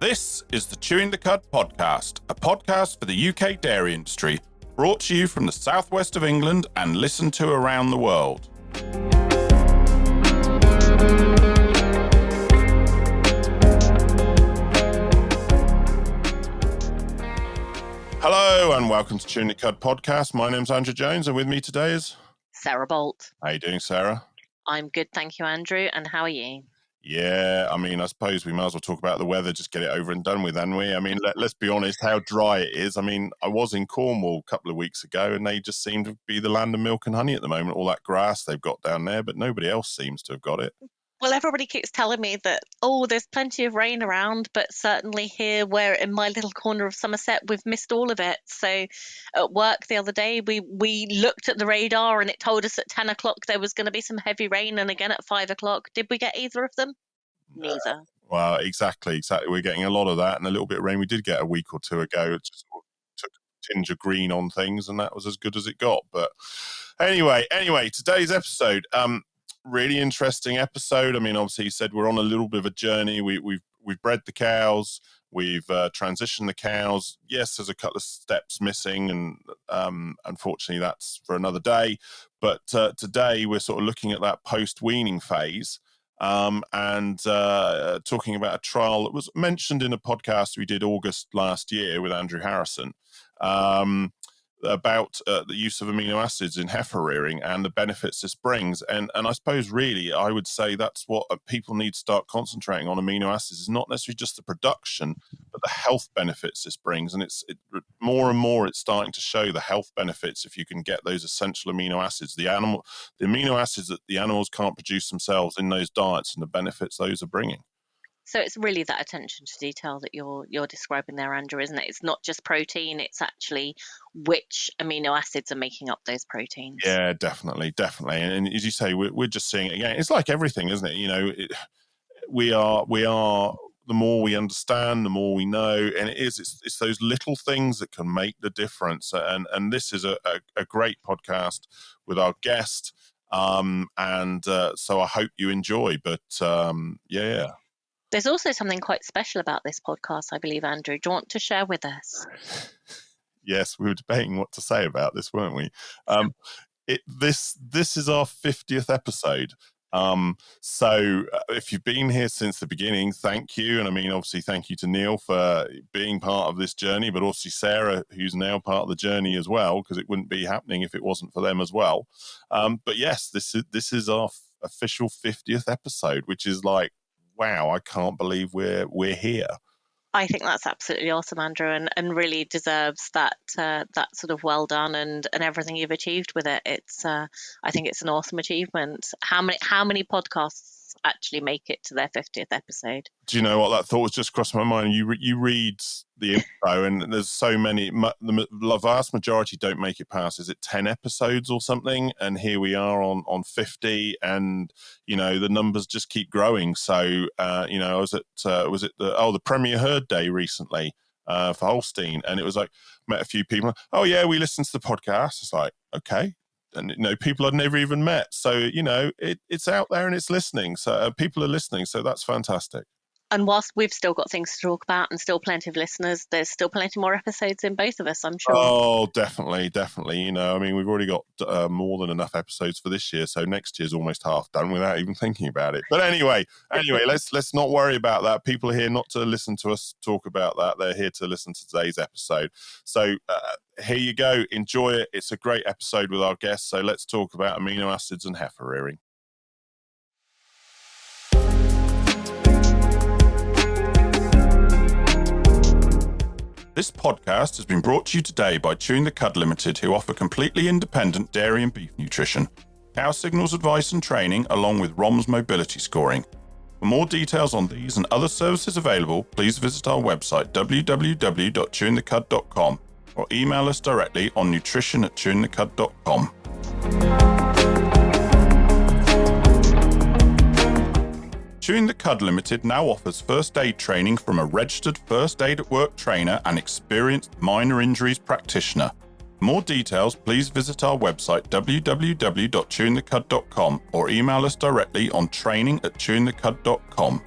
This is the Chewing the Cud podcast, a podcast for the UK dairy industry, brought to you from the southwest of England and listened to around the world. Hello and welcome to Chewing the Cud podcast. My name's Andrew Jones and with me today is Sarah Bolt. How you doing, Sarah? I'm good, thank you, Andrew. And how are you? Yeah, I suppose we might as well talk about the weather, just get it over and done with, hadn't we? Let's be honest, how dry it is. I was in Cornwall a couple of weeks ago and they just seem to be the land of milk and honey at the moment, all that grass they've got down there, but nobody else seems to have got it. Well, everybody keeps telling me that, there's plenty of rain around, but certainly here, where in my little corner of Somerset, we've missed all of it. So at work the other day, we looked at the radar and it told us at 10 o'clock there was going to be some heavy rain, and again at 5 o'clock. Did we get either of them? Neither. Well, exactly. We're getting a lot of that and a little bit of rain. We did get a week or two ago. It just took a tinge of green on things and that was as good as it got. But anyway, today's episode, really interesting episode. Obviously you said we're on a little bit of a journey. We've bred the cows. We've transitioned the cows. Yes, there's a couple of steps missing and unfortunately that's for another day. But today we're sort of looking at that post-weaning phase. And talking about a trial that was mentioned in a podcast we did August last year with Andrew Harrison about the use of amino acids in heifer rearing and the benefits this brings. And I suppose really I would say that's what people need to start concentrating on. Amino acids is not necessarily just the production, but the health benefits this brings. And more and more it's starting to show the health benefits if you can get those essential amino acids, the amino acids that the animals can't produce themselves in those diets and the benefits those are bringing. So it's really that attention to detail that you're describing there, Andrew, isn't it? It's not just protein, it's actually which amino acids are making up those proteins. Yeah, definitely. And as you say, we're just seeing it again. It's like everything, isn't it? We are the more we understand, the more we know, and it's those little things that can make the difference. And this is a great podcast with our guest, and so I hope you enjoy. But yeah. There's also something quite special about this podcast, I believe, Andrew. Do you want to share with us? Yes, we were debating what to say about this, weren't we? This is our 50th episode. So if you've been here since the beginning, thank you. And obviously, thank you to Neil for being part of this journey, but also Sarah, who's now part of the journey as well, because it wouldn't be happening if it wasn't for them as well. But yes, this is our official 50th episode, which is like, wow, I can't believe we're here. I think that's absolutely awesome, Andrew, and really deserves that sort of well done and everything you've achieved with it. I think it's an awesome achievement. How many podcasts actually make it to their 50th episode? Do you know what, that thought was just crossed my mind? You read the info and there's so many, the vast majority don't make it past, is it 10 episodes or something? And here we are on 50 and, the numbers just keep growing. So, I was at, the Premier Herd Day recently for Holstein. And it was like, met a few people. Oh yeah, we listened to the podcast. It's like, okay. And people I'd never even met, so it's out there and it's listening. So people are listening, so that's fantastic. And whilst we've still got things to talk about and still plenty of listeners, there's still plenty more episodes in both of us, I'm sure. Oh, definitely. We've already got more than enough episodes for this year, so next year's almost half done without even thinking about it. But anyway, let's not worry about that. People are here not to listen to us talk about that. They're here to listen to today's episode. So here you go. Enjoy it. It's a great episode with our guests. So let's talk about amino acids and heifer rearing. This podcast has been brought to you today by Chewing the Cud Limited, who offer completely independent dairy and beef nutrition, cow signals advice and training, along with ROMS mobility scoring. For more details on these and other services available, please visit our website www.chewingthecud.com or email us directly on nutrition@chewingthecud.com. Chewing the Cud Limited now offers first aid training from a registered first aid at work trainer and experienced minor injuries practitioner. For more details, please visit our website www.chewingthecud.com or email us directly on training@chewingthecud.com.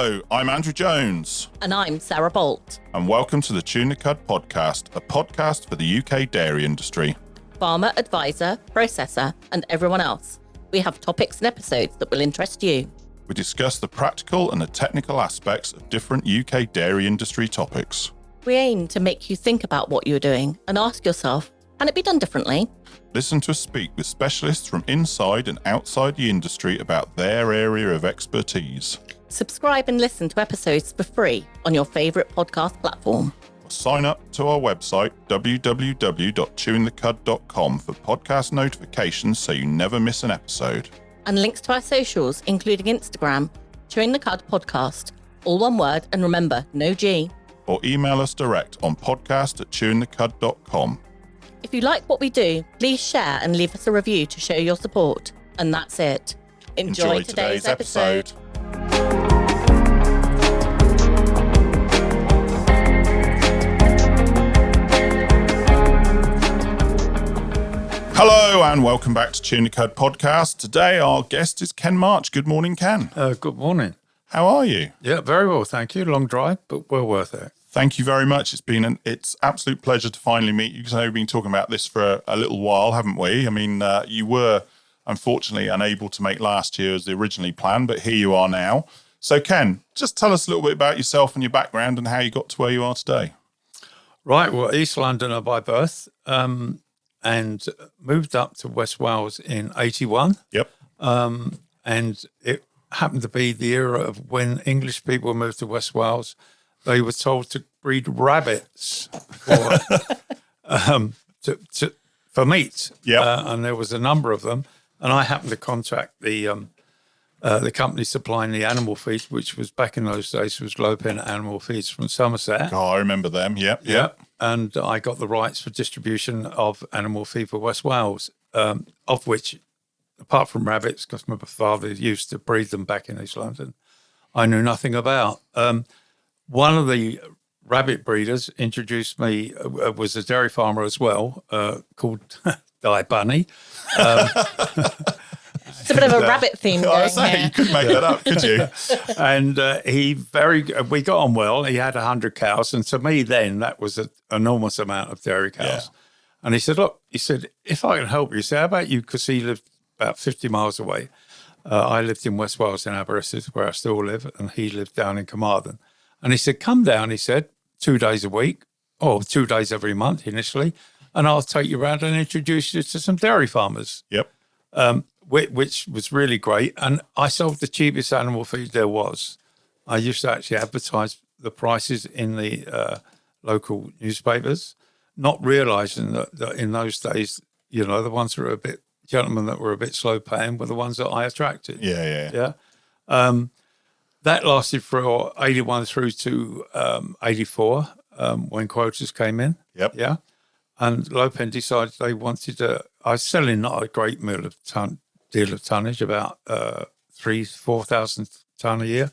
Hello, I'm Andrew Jones. And I'm Sarah Bolt. And welcome to the Tune the Cud podcast, a podcast for the UK dairy industry. Farmer, advisor, processor, and everyone else. We have topics and episodes that will interest you. We discuss the practical and the technical aspects of different UK dairy industry topics. We aim to make you think about what you're doing and ask yourself, can it be done differently? Listen to us speak with specialists from inside and outside the industry about their area of expertise. Subscribe and listen to episodes for free on your favourite podcast platform. Or sign up to our website, www.tunethecud.com, for podcast notifications so you never miss an episode. And links to our socials, including Instagram, Chewing the Cud Podcast. All one word, and remember, no G. Or email us direct on podcast@chewingthecud.com. If you like what we do, please share and leave us a review to show your support. And that's it. Enjoy today's episode. Hello and welcome back to Tune the Cud podcast. Today our guest is Ken March. Good morning, Ken. Good morning. How are you? Yeah, very well, thank you. Long drive, but well worth it. Thank you very much. It's absolute pleasure to finally meet you, because I know we've been talking about this for a little while, haven't we? I mean, you were unfortunately unable to make last year as originally planned, but here you are now. So Ken, just tell us a little bit about yourself and your background and how you got to where you are today. Right, well, East Londoner by birth, and moved up to West Wales in 81. Yep. And it happened to be the era of when English people moved to West Wales. They were told to breed rabbits for for meat. Yep. And there was a number of them. And I happened to contact the company supplying the animal feed, which was back in those days was Low Pen Animal Feeds from Somerset. Oh, I remember them. Yep. And I got the rights for distribution of animal feed for West Wales, of which, apart from rabbits, because my father used to breed them back in East London, I knew nothing about. One of the rabbit breeders introduced me, was a dairy farmer as well, called Di Bunny. It's a bit of a rabbit theme going here. You couldn't make that up, could you? And we got on well. He had 100 cows. And to me then, that was an enormous amount of dairy cows. Yeah. And he said, look, if I can help you, he said, how about you, because he lived about 50 miles away. I lived in West Wales in Aberystwyth, where I still live, and he lived down in Carmarthen. And he said, come down, he said, 2 days a week, or 2 days every month initially, and I'll take you around and introduce you to some dairy farmers. Yep. Which was really great. And I sold the cheapest animal feed there was. I used to actually advertise the prices in the local newspapers, not realising that in those days, the ones that were gentlemen that were a bit slow paying were the ones that I attracted. Yeah. That lasted from 81 through to 84 when quotas came in. Yep. Yeah. And Low Pen decided they wanted I was selling not a great deal of tonnage, about 4,000 tonne a year.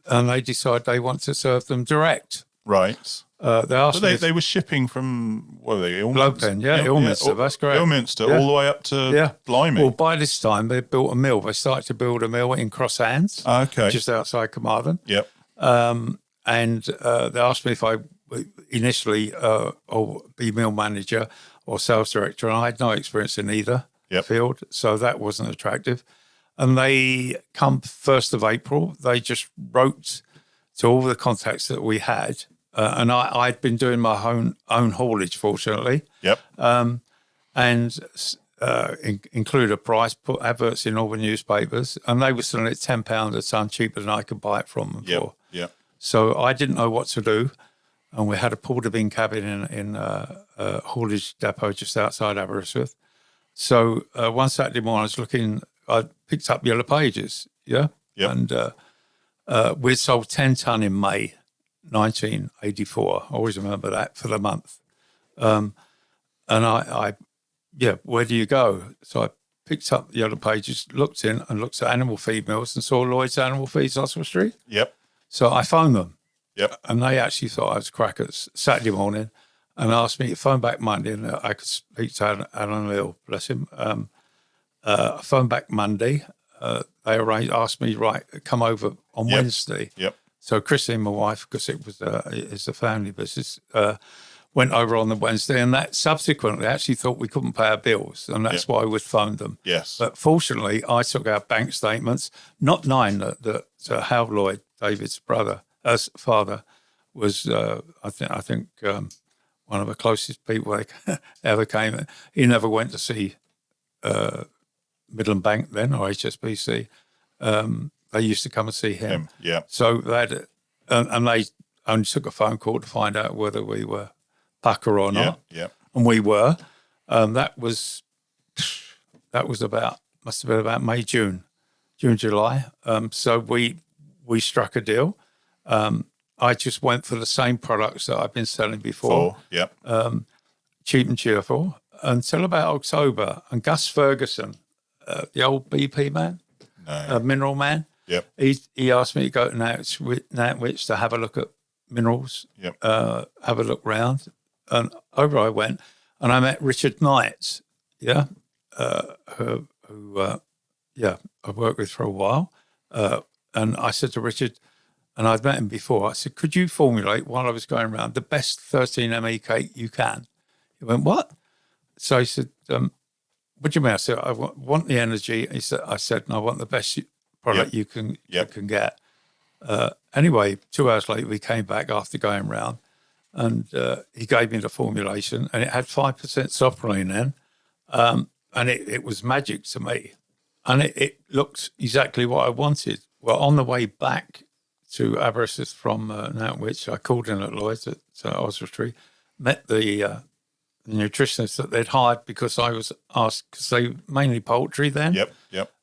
And they decided they want to serve them direct. Right. They asked me they were shipping from, what were they? Low Pen, Ilminster, that's correct. Ilminster, all the way up to Blimey. Well, by this time, they built a mill. They started to build a mill in Cross Hands, just outside Carmarthen. Yep. And they asked me if I initially or be mill manager or sales director, and I had no experience in either field, so that wasn't attractive. And they come 1st of April, they just wrote to all the contacts that we had, and I'd been doing my own haulage, fortunately. Yep. And include a price, put adverts in all the newspapers, and they were selling it £10 a tonne cheaper than I could buy it from them for. Yep. So I didn't know what to do, and we had a porta bean cabin in a haulage depot just outside Aberystwyth. So one Saturday morning, I picked up Yellow Pages, and we'd sold 10 tonne in May 1984. I always remember that for the month. And I where do you go? So I picked up the Yellow Pages, looked at animal feed mills and saw Lloyd's Animal Feeds, Oswald Street. Yep. So I phoned them. Yep. And they actually thought I was crackers Saturday morning and asked me to phone back Monday and I could speak to Alan Hill, bless him. I phoned back Monday they asked me, right, come over on Wednesday. Yep. So Christine, my wife, because it's a family business, went over on the Wednesday, and that subsequently actually thought we couldn't pay our bills, and that's why we'd phoned them. Yes. But fortunately, I took out bank statements, not knowing that Hal Lloyd, David's father, was I think one of the closest people they ever came. He never went to see Midland Bank then, or HSBC. They used to come and see him. Yeah. So they only took a phone call to find out whether we were pucker or not. Yeah. And we were. That was must have been about May, June, July. So we struck a deal. I just went for the same products that I've been selling before. Cheap and cheerful until about October. And Gus Ferguson, the old BP man, mineral man, he asked me to go to Nantwich to have a look at minerals, have a look round. And over I went, and I met Richard Knight, who I've worked with for a while. And I said to Richard, and I'd met him before, I said, could you formulate, while I was going around, the best 13ME cake you can? He went, what? So he said, what do you mean? I said, I want the energy. I said, and I want the best product you can get. Anyway, 2 hours later, we came back after going round, and he gave me the formulation, and it had 5% soprolene in, and it was magic to me. And it looked exactly what I wanted. Well, on the way back to Aberystwyth from Nantwich, I called in at Lloyd's at Oswestry, met the nutritionist that they'd hired because I was asked, because they mainly poultry then.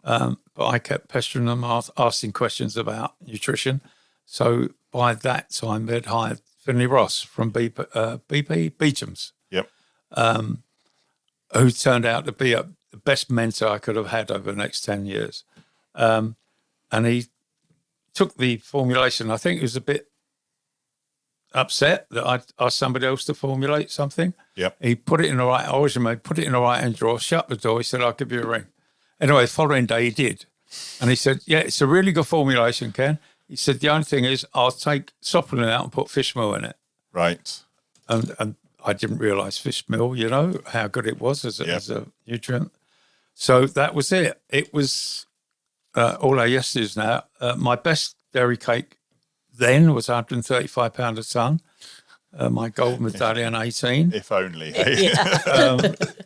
But I kept pestering them, asking questions about nutrition. So by that time, they'd hired Finlay Ross from BP Beecham's, who turned out to be the best mentor I could have had over the next 10 years. And he took the formulation. I think he was a bit upset that I'd asked somebody else to formulate something. He put it in the right, I always remember, put it in the right hand drawer, shut the door. He said, I'll give you a ring. Anyway, the following day he did. And he said, yeah, it's a really good formulation, Ken. He said, the only thing is I'll take supplement out and put fish meal in it. Right. And I didn't realise fish meal, how good it was as a nutrient. So that was it. It was all our yesterdays now. My best dairy cake then was £135 a tonne. My gold medallion 18. If only.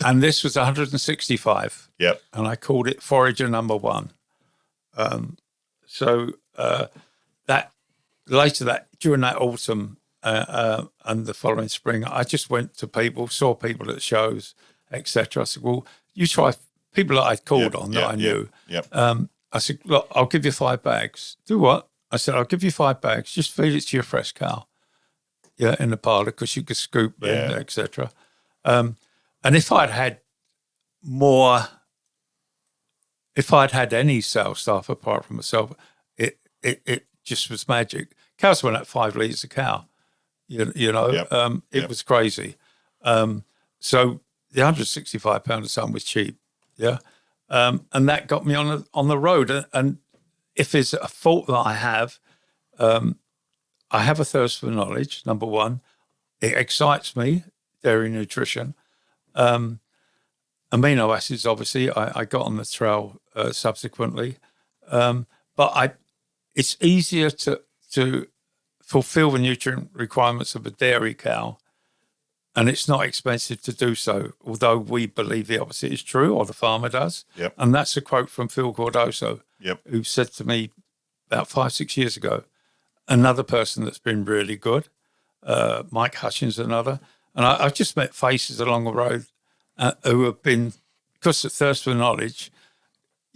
And this was 165. And I called it Forager number 1. So that later during that autumn and the following spring, I just went to people, saw people at shows, etc. I said, well, you try people that I'd called on that I knew. I said, look, I'll give you 5 bags. Do what? I said, I'll give you 5 bags. Just feed it to your fresh cow. In the parlour, because you could scoop in, etc. And if I'd had any sales staff apart from myself, it just was magic. Cows went at 5 litres a cow. It was crazy. So the £165 a tonne was cheap. And that got me on the road. And if there's a fault that I have a thirst for knowledge, number one. It excites me, dairy nutrition. Amino acids, obviously, I got on the trail subsequently. But it's easier to fulfill the nutrient requirements of a dairy cow, and it's not expensive to do so, although we believe the opposite is true, or the farmer does. And that's a quote from Phil Cordoso, who said to me about 5-6 years ago, another person that's been really good, Mike Hutchins, another. And I've just met faces along the road who have been, because of thirst for knowledge,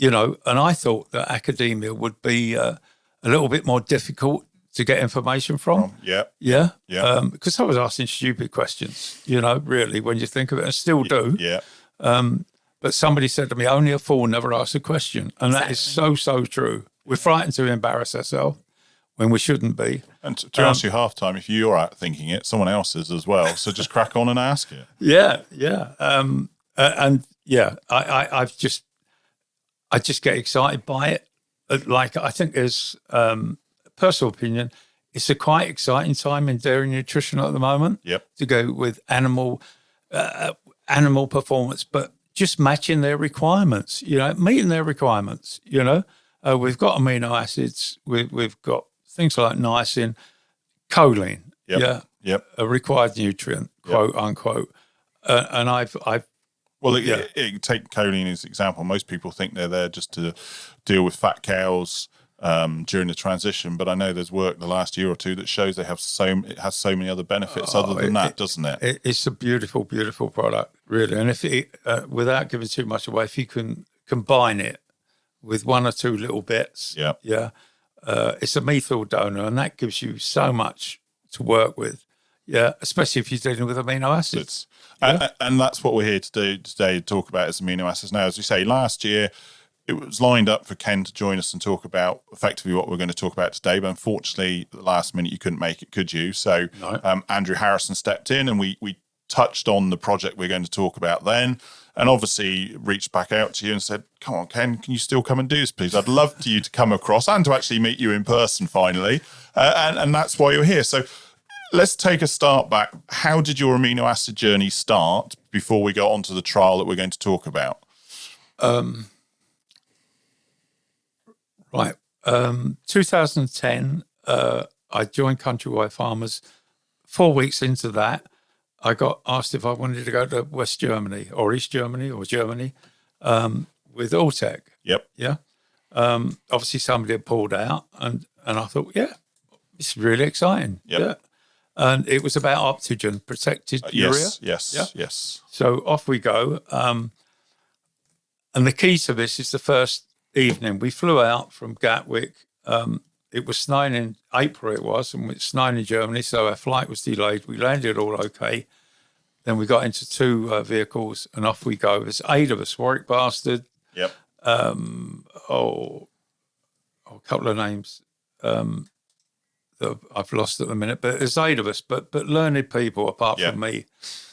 and I thought that academia would be a little bit more difficult to get information from. Because I was asking stupid questions, really, when you think of it, and still do. But somebody said to me, only a fool never asks a question. And that is so, so true. We're frightened to embarrass ourselves when we shouldn't be. And to answer you half time, if you're out thinking it, someone else is as well. So just crack on and ask it. I've just, I just get excited by it. Like, I think there's personal opinion, it's a quite exciting time in dairy nutrition at the moment. Yep. To go with animal performance, but just matching their requirements, meeting their requirements. We've got amino acids, we've got things like niacin, choline, a required nutrient, quote unquote. And I've take choline as an example. Most people think they're there just to deal with fat cows during the transition, but I know there's work the last year or two that shows it has so many other benefits other than that, doesn't it? It's a beautiful, beautiful product, really. And if without giving too much away, if you can combine it with one or two little bits, it's a methyl donor, and that gives you so much to work with. Yeah, especially if you're dealing with amino acids. And that's what we're here to do today, to talk about is amino acids. Now, as we say, last year, it was lined up for Ken to join us and talk about effectively what we're going to talk about today. But unfortunately, at the last minute, you couldn't make it, could you? So no. Andrew Harrison stepped in, and we touched on the project we're going to talk about then, and obviously reached back out to you and said, come on, Ken, can you still come and do this, please? I'd love for you to come across and to actually meet you in person finally. And that's why you're here. So let's take a start back. How did your amino acid journey start before we go on to the trial that we're going to talk about? Right. 2010, I joined Countrywide Farmers. 4 weeks into that, I got asked if I wanted to go to West Germany or East Germany or Germany with Alltech. Yep. Yeah. Obviously, somebody had pulled out, and I thought, it's really exciting. Yep. Yeah. And it was about Optigen, protected urea. Yes. So off we go. And the key to this is the first evening. We flew out from Gatwick. It was snowing in April, and it's snowing in Germany, so our flight was delayed. We landed all okay. Then we got into two vehicles, and off we go. There's 8 of us, Warwick Bastard. Yep. A couple of names that I've lost at the minute, but there's 8 of us, but learned people apart from me.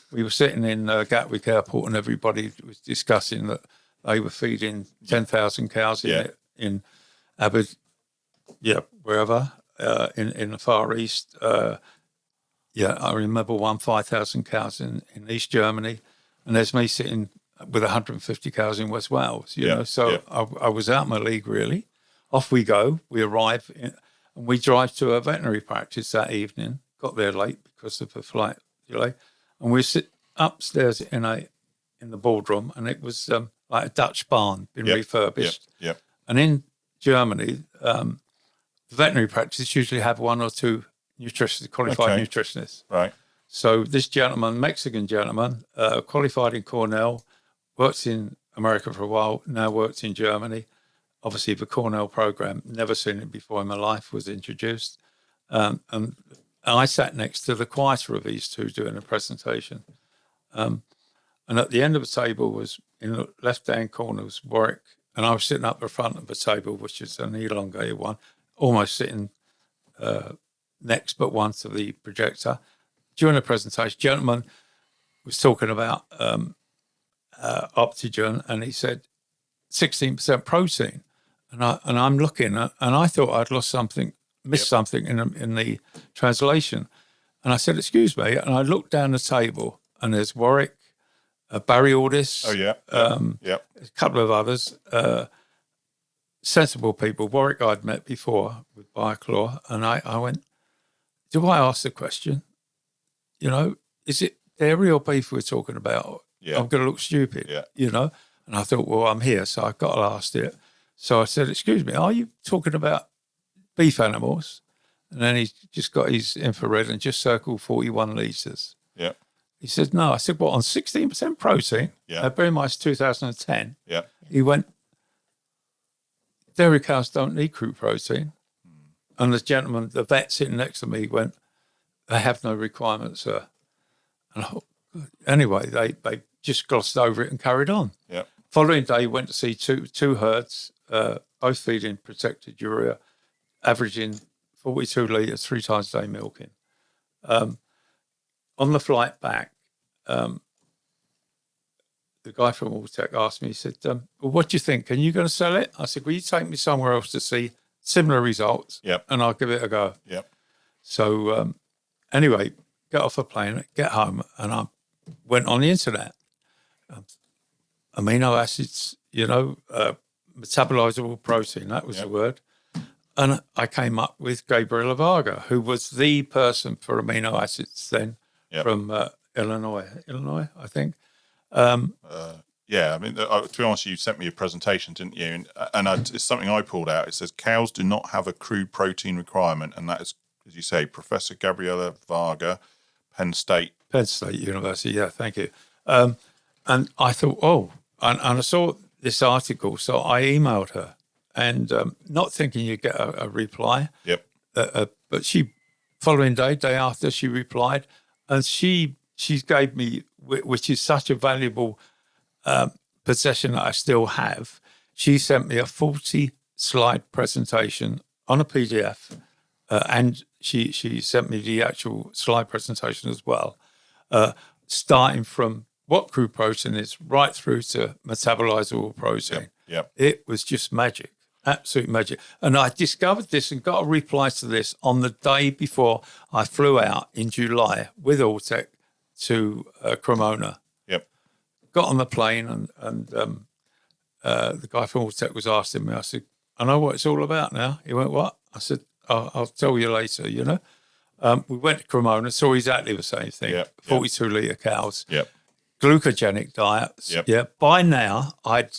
We were sitting in Gatwick Airport, and everybody was discussing that they were feeding 10,000 cows in Aberdeen, wherever, in the Far East. I remember 5,000 cows in East Germany, and there's me sitting with 150 cows in West Wales, So I was out of my league, really. Off we go. We arrive, and we drive to a veterinary practice that evening. Got there late because of the flight delay, and we sit upstairs in the boardroom, and it was like a Dutch barn, been refurbished. Yep. And in Germany, the veterinary practices usually have 1 or 2 qualified nutritionists. Right. So this gentleman, Mexican gentleman, qualified in Cornell, worked in America for a while, now works in Germany. Obviously, the Cornell program, never seen it before in my life, was introduced. And I sat next to the quieter of these two doing a presentation. And at the end of the table was, in the left-hand corner was Warwick, and I was sitting up the front of the table, which is an elongated one, almost sitting next but one to the projector. During the presentation, gentleman was talking about Optigen, and he said 16% protein. And I'm looking, and I thought I'd missed something in the translation. And I said, excuse me. And I looked down the table, and there's Warwick, Barry Aldis. A couple of others, sensible people. Warwick I'd met before with Bioclaw, and I went, do I ask the question? Is it dairy or beef we're talking about? Yeah. I'm going to look stupid, And I thought, well, I'm here, so I've got to ask it. So I said, excuse me, are you talking about beef animals? And then he just got his infrared and just circled 41 litres. Yeah. He said, no. I said, what, on 16% protein? Yeah. Bear in mind, it's 2010. Yeah. He went, dairy cows don't need crude protein. And the gentleman, the vet sitting next to me, went, they have no requirements, sir. And I thought, anyway, they just glossed over it and carried on. Yeah. Following day, went to see two herds, both feeding protected urea, averaging 42 litres 3 times a day milking. On the flight back, the guy from Alltech asked me, he said, well, what do you think? Are you going to sell it? I said, will you take me somewhere else to see similar results? Yep. And I'll give it a go. Yep. So anyway, get off the plane, get home, and I went on the internet. Amino acids, metabolizable protein, that was the word. And I came up with Gabriela Varga, who was the person for amino acids then from Illinois, I think. Yeah, I mean, to be honest, you sent me a presentation, didn't you? And it's something I pulled out. It says cows do not have a crude protein requirement, and that is, as you say, Professor Gabriela Varga, Penn State University. Yeah, thank you. And I thought, and I saw this article, so I emailed her, and not thinking you'd get a reply. Yep. But she, following day after, she replied, and she gave me, which is such a valuable possession that I still have. She sent me a 40-slide presentation on a PDF, and she sent me the actual slide presentation as well, starting from what crude protein is right through to metabolizable protein. Yep. It was just magic, absolute magic. And I discovered this and got a reply to this on the day before I flew out in July with Alltech to Cremona. Yep. Got on the plane and the guy from Alltech was asking me, I said, I know what it's all about now. He went, what? I said, I'll tell you later, We went to Cremona, saw exactly the same thing, 42-litre cows. Yep. Glucogenic diets. Yep. Yeah. By now, I'd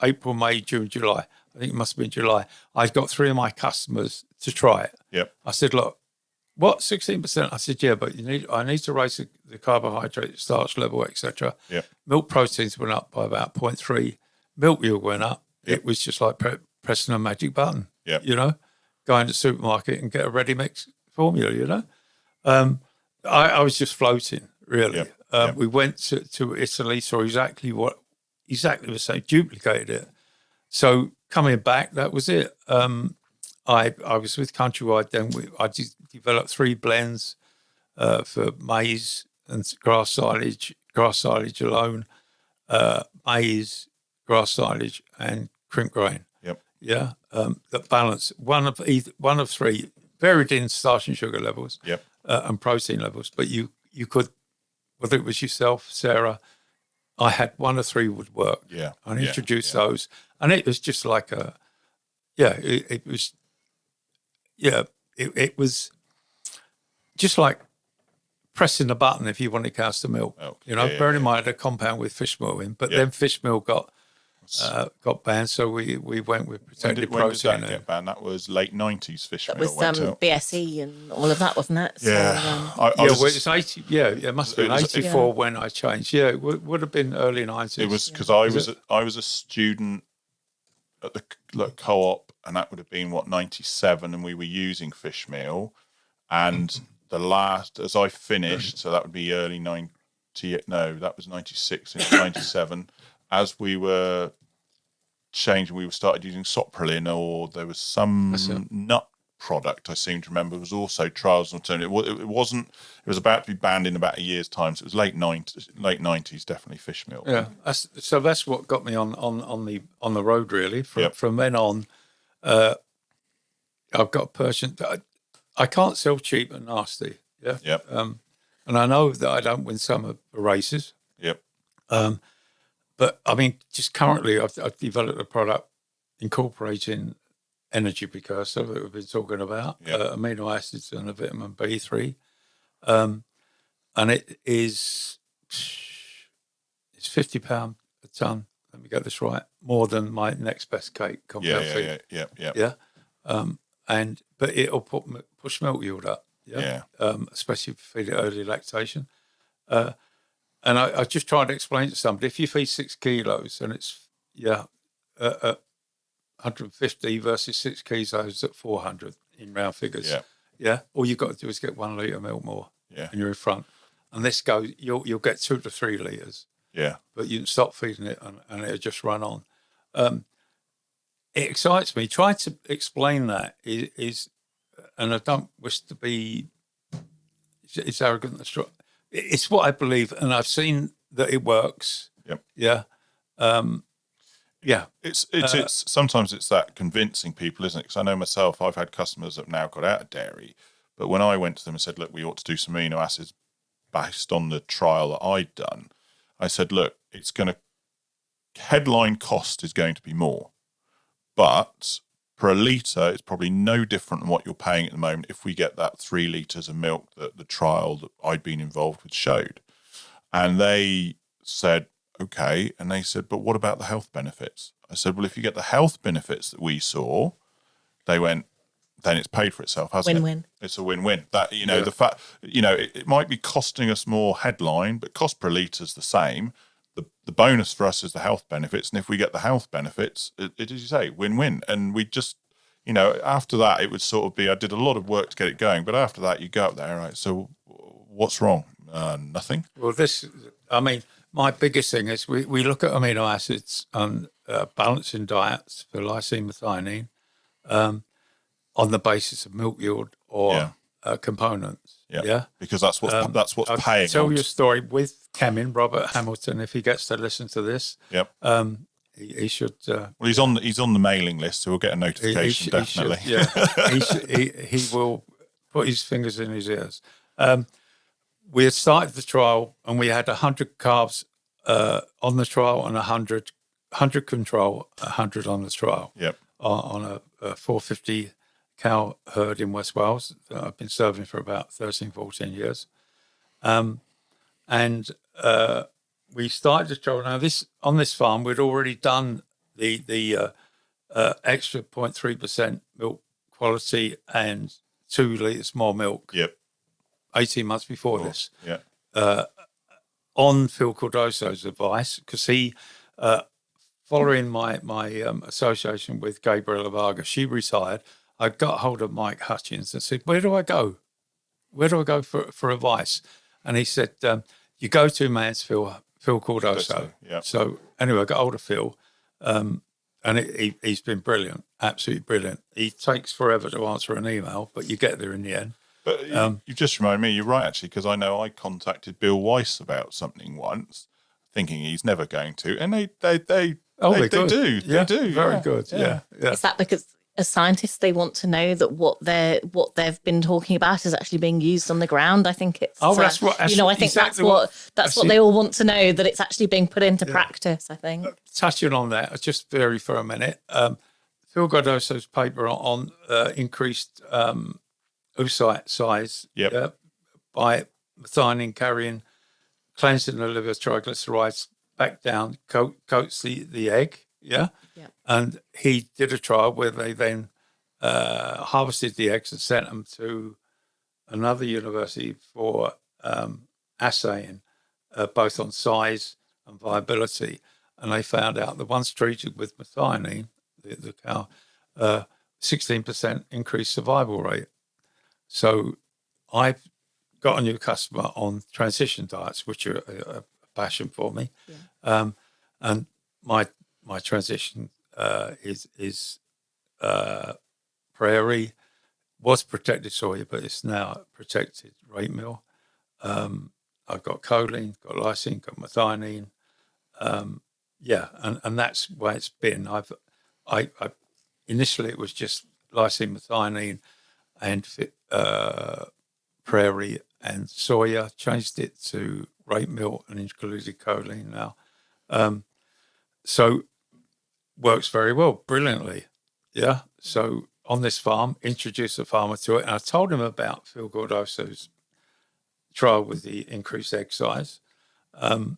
April, May, June, July. I think it must have been July. I'd got 3 of my customers to try it. Yep. I said, look, what, 16%? I said, yeah, but I need to raise the carbohydrate, starch level, etc. Yep. Milk proteins went up by about 0.3. Milk yield went up. Yep. It was just like pressing a magic button. Yep. Go into the supermarket and get a ready mix formula. I was just floating, really. Yep. We went to Italy, saw exactly the same, duplicated it. So coming back, that was it. I was with Countrywide then. I developed 3 blends for maize and grass silage alone, maize, grass silage, and crimp grain. Yep. Yeah, that balance one of 3, varied in starch and sugar levels. Yep. And protein levels, but you could, whether it was yourself, Sarah, I had 1 of 3 would work. Yeah. And introduced those. And it was just like it was just like pressing a button if you wanted cows to milk. Oh, bearing in mind a compound with fish meal in, but then fish meal got banned, so we went with protected when did protein. that get banned? That was late 90s fish That meal was went out. BSE and all of that, wasn't it? Yeah. So, it's 80. Yeah, it must have been 84 when I changed. Yeah, it would have been early 90s. It was because I was a student at the co-op, and that would have been 97, and we were using fish meal. And the last, as I finished, so that would be early 90. No, that was 96 into 97. As we were changing, we started using Soprolin, or there was some nut product I seem to remember was also trials and alternative. It wasn't. It was about to be banned in about a year's time, so it was late 90s, definitely fish meal. Yeah, that's what got me on the road really. From then on, I've got a Persian. I can't sell cheap and nasty. Yeah. Yep. And I know that I don't win some races. Yep. But I mean, just currently, I've developed a product incorporating energy precursor that we've been talking about, amino acids and a vitamin B3, and it's £50 a ton. Let me get this right. More than my next best cake compound feed. Yeah. But it'll push milk yield up. Yeah. Especially if you feed it early lactation. And I just tried to explain to somebody, if you feed 6 kilos and it's 150 versus 6 kilos at 400 in round figures. Yeah. All you've got to do is get 1 litre of milk more. Yeah. And you're in front. And this goes, you'll get 2 to 3 litres. Yeah. But you can stop feeding it and it'll just run on. It excites me. Trying to explain that is, and I don't wish to be, it's arrogant. It's what I believe, and I've seen that it works. Yep. Yeah. Yeah. It's sometimes it's that convincing people, isn't it? Because I know myself, I've had customers that have now got out of dairy, but when I went to them and said, look, we ought to do some amino acids based on the trial that I'd done, I said, look, it's going to, headline cost is going to be more, but per litre, it's probably no different than what you're paying at the moment if we get that 3 litres of milk that the trial that I'd been involved with showed. And they said, okay. And they said, but what about the health benefits? I said, well, if you get the health benefits that we saw, they went, then it's paid for itself, hasn't it? Win-win. It's a win-win. That, the fact, it might be costing us more headline, but cost per litre is the same. The bonus for us is the health benefits. And if we get the health benefits, it as you say, win-win. And we just, after that, it would sort of be, I did a lot of work to get it going, but after that, you go up there, right? So what's wrong? Nothing. Well, my biggest thing is we look at amino acids and balancing diets for lysine methionine on the basis of milk yield or components. Yeah. Because that's what's I'll paying. Tell you a story with Kemin, Robert Hamilton, if he gets to listen to this. Yep. He should. Well, he's on the mailing list, so we'll get a notification definitely. He will put his fingers in his ears. We had started the trial and we had 100 calves on the trial and 100 control, 100 on the trial. Yep. On a 450 cow herd in West Wales that I've been serving for about 13, 14 years. And we started the trial. Now, on this farm, we'd already done the extra 0.3% milk quality and 2 litres more milk. Yep. 18 months before this. Yeah. On Phil Cordoso's advice, because he, following my association with Gabriela Varga, she retired. I got hold of Mike Hutchins and said, where do I go? Where do I go for advice? And he said, you go to man's Phil Cordoso. Yeah. So anyway, I got hold of Phil, and he's been brilliant, absolutely brilliant. He takes forever to answer an email, but you get there in the end. But you just remind me, you're right, actually, because I know I contacted Bill Weiss about something once, thinking he's never going to, and they do. Yeah, They do. Very good. Yeah. Is that because as scientists they want to know that what they've been talking about is actually being used on the ground? I think it's that's what I think exactly that's what they all want to know, that it's actually being put into practice. I think. Touching on that, just vary for a minute. Phil Cardoso's paper on increased oocyte size by methionine carrying, cleansing the liver triglycerides back down, coats the egg. Yeah. And he did a trial where they then harvested the eggs and sent them to another university for assaying, both on size and viability. And they found out the ones treated with methionine, the cow, 16% increased survival rate. So I've got a new customer on transition diets, which are a passion for me. Yeah. And my transition is prairie, was protected soya, but it's now protected rape meal. I've got choline, got lysine, got methionine. And that's where it's been. I initially it was just lysine, methionine, and prairie and soya. Changed it to rape meal and included choline now. So works very well, brilliantly. Yeah. So on this farm, introduced the farmer to it, and I told him about Phil Cardoso's trial with the increased egg size, and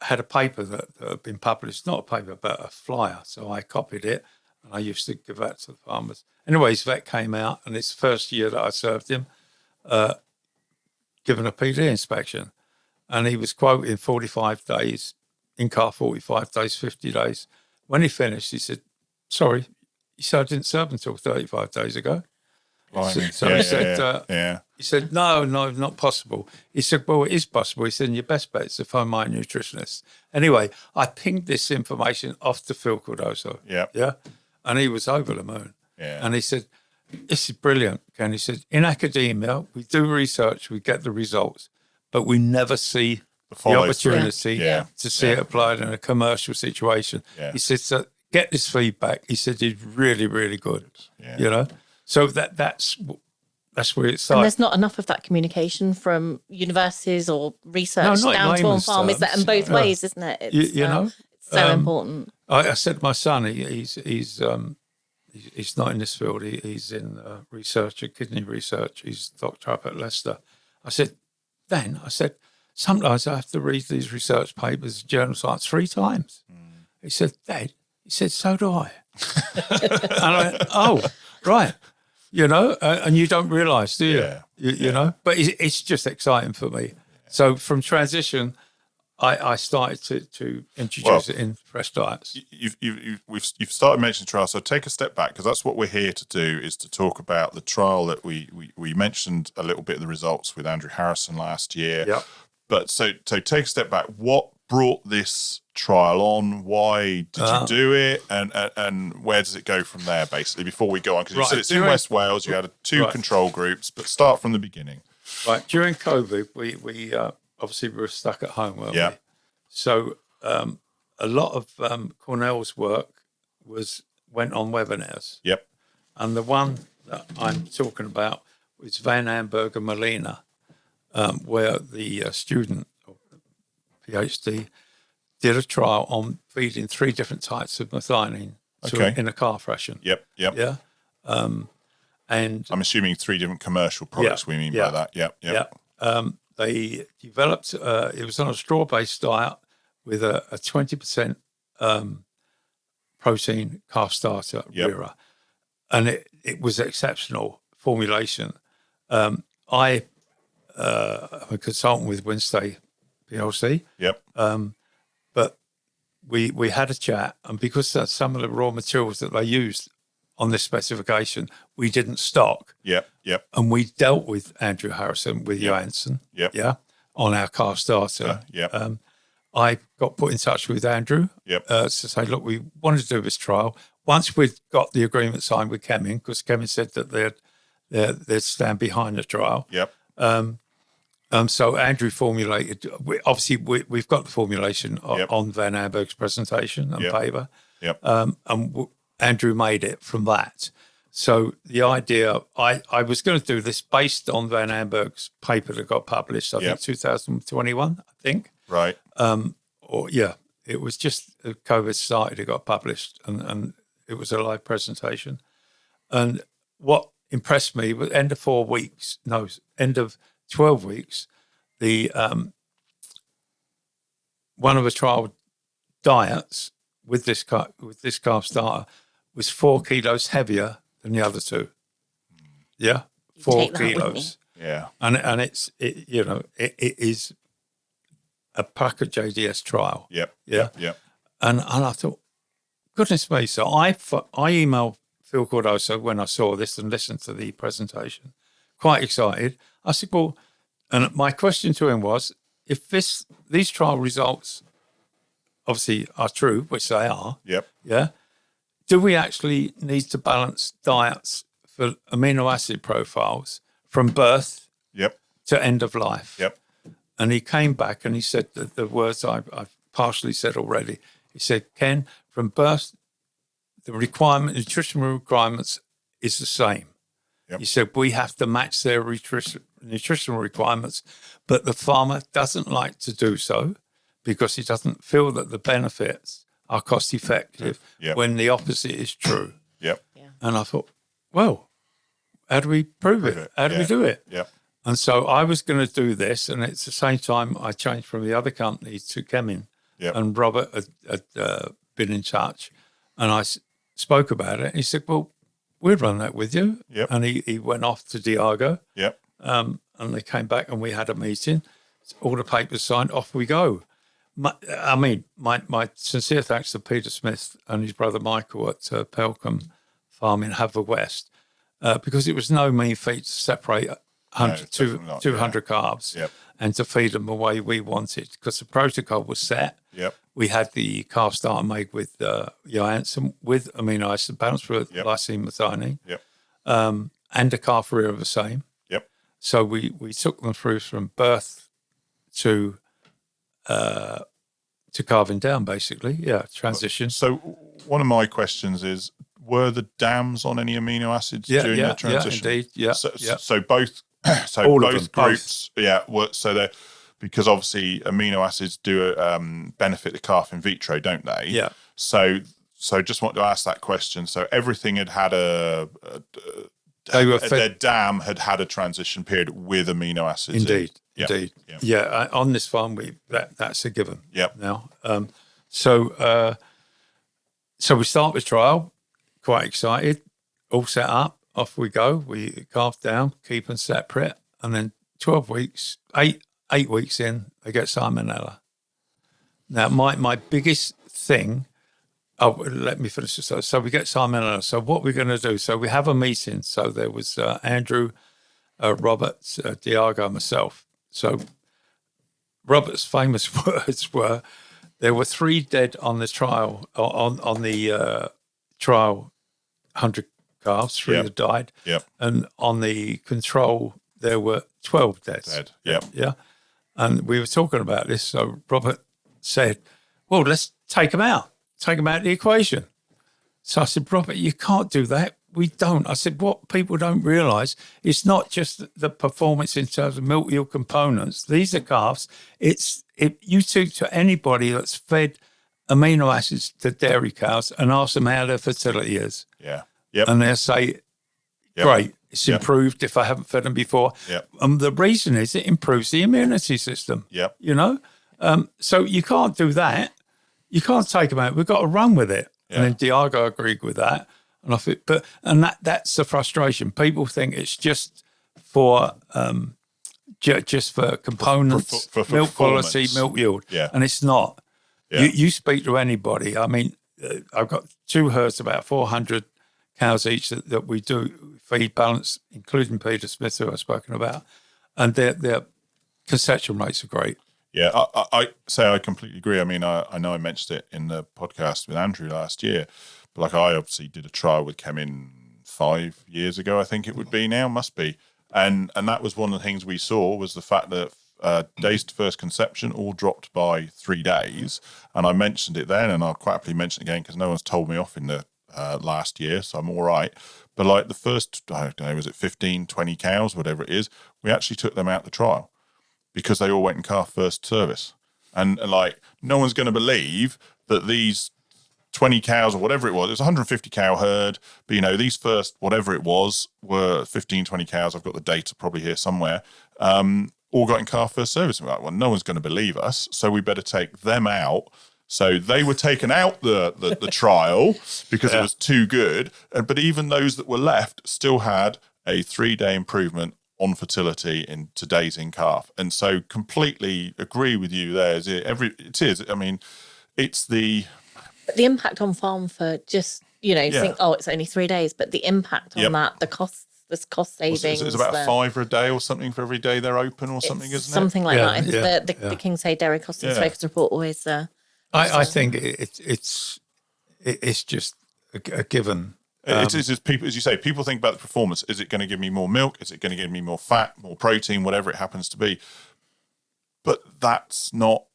had a paper that had been published, not a paper, but a flyer. So I copied it, and I used to give that to the farmers. Anyway, his vet came out, and it's the first year that I served him, given a PD inspection. And he was quoting 45 days, in-car 45 days, 50 days. When he finished, he said, sorry, he said, I didn't serve until 35 days ago. He said, no, not possible. He said, well, it is possible. He said, your best bet is to find my nutritionist. Anyway, I pinged this information off to Phil Cardoso. Yeah. And he was over the moon. Yeah. And he said, this is brilliant, Ken. He said, in academia, we do research, we get the results, but we never see opportunity to see it Yeah. applied in a commercial situation. Yeah. He said, so get this feedback. He said, it's really, really good. Yeah. You know, so that's where it And started. there's not enough of that communication from universities or research not in down to on layman's farm. Is that in terms. both ways, isn't it? It's, You know, it's so important. I said to my son, he's not in this field. He's in research, kidney research. He's a doctor up at Leicester. I said, Dan, sometimes I have to read these research papers, journal science 3 times. He said, Dad, so do I. And I went, oh, right. You know, and you don't realise, do you? Yeah. You know, but it's just exciting for me. So from transition, I started to introduce it in fresh diets. You've started mentioning trials, so take a step back, because that's what we're here to do, is to talk about the trial that we mentioned a little bit of the results with Andrew Harrison last year. Yep. But so take a step back. What brought this trial on? Why did you do it? And where does it go from there, basically, before we go on? Because you said it's in West Wales, you had 2 control groups, but start from the beginning. Right. During COVID, we obviously we were stuck at home, weren't we? So a lot of Cornell's work went on webinars. Yep. And the one that I'm talking about was Van Amberg and Molina, where the student, or PhD, did a trial on feeding 3 different types of methionine in a calf ration. Yep. Yeah. And I'm assuming 3 different commercial products we mean by that. Yep. They developed, it was on a straw-based diet with a 20% protein calf starter Rira. And it was exceptional formulation. I'm a consultant with Winstay PLC. Yep. But we had a chat, and because some of the raw materials that they used on this specification, we didn't stock. Yep. And we dealt with Andrew Harrison, with Johansson. Yep. Yeah. On our calf starter. Yep. I got put in touch with Andrew to say, look, we wanted to do this trial. Once we'd got the agreement signed with Kemin, because Kemin said that they'd stand behind the trial. Yep. So Andrew formulated. We've got the formulation on Van Amberg's presentation and paper. Yep. Andrew made it from that. So the idea, I was going to do this based on Van Amberg's paper that got published, I think 2021, I think. Right. It was just COVID started, it got published, and it was a live presentation. And what impressed me was end of 12 weeks, the one of the trial diets with this calf starter was 4 kilos heavier than the other 2. Yeah, 4 kilos. Yeah, and it is a Packer JDS trial. Yep. And I thought, goodness me. So I emailed Phil Cordoso when I saw this and listened to the presentation, quite excited. I said, well, and my question to him was, if these trial results obviously are true, which they are, do we actually need to balance diets for amino acid profiles from birth to end of life? Yep. And he came back and he said the words I've partially said already. He said, Ken, from birth, the nutritional requirements is the same. Yep. He said, we have to match their nutritional requirements, but the farmer doesn't like to do so because he doesn't feel that the benefits are cost effective when the opposite is true. Yep. Yeah. And I thought, well, how do we prove it? How do we do it? Yep. And so I was going to do this, and it's the same time I changed from the other company to Kemin. Yep. And Robert had been in touch, and I spoke about it. And he said, well, we'll run that with you. Yep. And he went off to Diago. Yep. And they came back, and we had a meeting. All the papers signed, off we go. My sincere thanks to Peter Smith and his brother Michael at Pelcombe Farm in Haverwest, because it was no mean feat to separate 200 calves and to feed them the way we wanted, because the protocol was set. Yep. We had the calf starter made with Johansson with amino acid balance for lysine methionine, and the calf rear are the same. Yep. So we took them through from birth to to calving down, basically. Yeah, transition. So one of my questions is, were the dams on any amino acids during that transition? Yeah, indeed. Yeah, so both, so all both of them, groups, so they're, because obviously amino acids do benefit the calf in vitro, don't they? Yeah. So just want to ask that question. So everything had they were fed, their dam had a transition period with amino acids. Indeed. Yep. Indeed. Yep. Yeah. On this farm, that's a given. Yep. Now, so we start with trial. Quite excited. All set up. Off we go. We calf down, keep them separate, and then 12 weeks, eight weeks in, they get salmonella. Now, my biggest thing. Oh, let me finish this. So we get salmonella. So what we're going to do? So we have a meeting. So there was Andrew, Robert, Diago, myself. So Robert's famous words were, there were 3 dead on the trial, on the trial, 100 calves, 3 had died. Yep. And on the control, there were 12 dead. Yep. Yeah. And we were talking about this. So Robert said, well, let's take them out. Take them out of the equation. So I said, Robert, you can't do that. We don't. I said, what people don't realise, it's not just the performance in terms of milk yield components. These are calves. You talk to anybody that's fed amino acids to dairy cows and ask them how their fertility is. Yeah. Yep. And they'll say, great, it's improved if I haven't fed them before. Yep. And the reason is it improves the immunity system. Yep. You know? So you can't do that. You can't take them out. We've got to run with it. Yeah. And then Diago agreed with that. And I think, that's the frustration. People think it's just for components, for milk quality, milk yield. Yeah. And it's not. Yeah. You speak to anybody. I mean, I've got 2 herds, about 400 cows each that we do feed balance, including Peter Smith, who I've spoken about. And their conception rates are great. Yeah, I say I completely agree. I mean, I know I mentioned it in the podcast with Andrew last year, but like I obviously did a trial with Kemin 5 years ago, I think it would be now, must be. And that was one of the things we saw was the fact that days to first conception all dropped by 3 days. And I mentioned it then, and I'll quite happily mention it again because no one's told me off in the last year, so I'm all right. But like the first, I don't know, was it 15, 20 cows, whatever it is, we actually took them out the trial, because they all went in calf first service. And like, no one's going to believe that these 20 cows or whatever it was 150 cow herd, but these first, whatever it was, were 15, 20 cows. I've got the data probably here somewhere, all got in calf first service. And we're like, well, no one's going to believe us, so we better take them out. So they were taken out the trial because it was too good. But even those that were left still had a 3-day improvement on fertility in today's in calf. And so completely agree with you there. It is. I mean, it's the impact on farm for just, think, it's only 3 days, but the impact on that, the cost savings. It's about $5 a day or something for every day they're open or something, isn't it? Something like that. The King's Hay Dairy Cost and Focus report always. I think it's just a given. It is people, as you say, people think about the performance. Is it going to give me more milk? Is it going to give me more fat, more protein, whatever it happens to be? But that's not.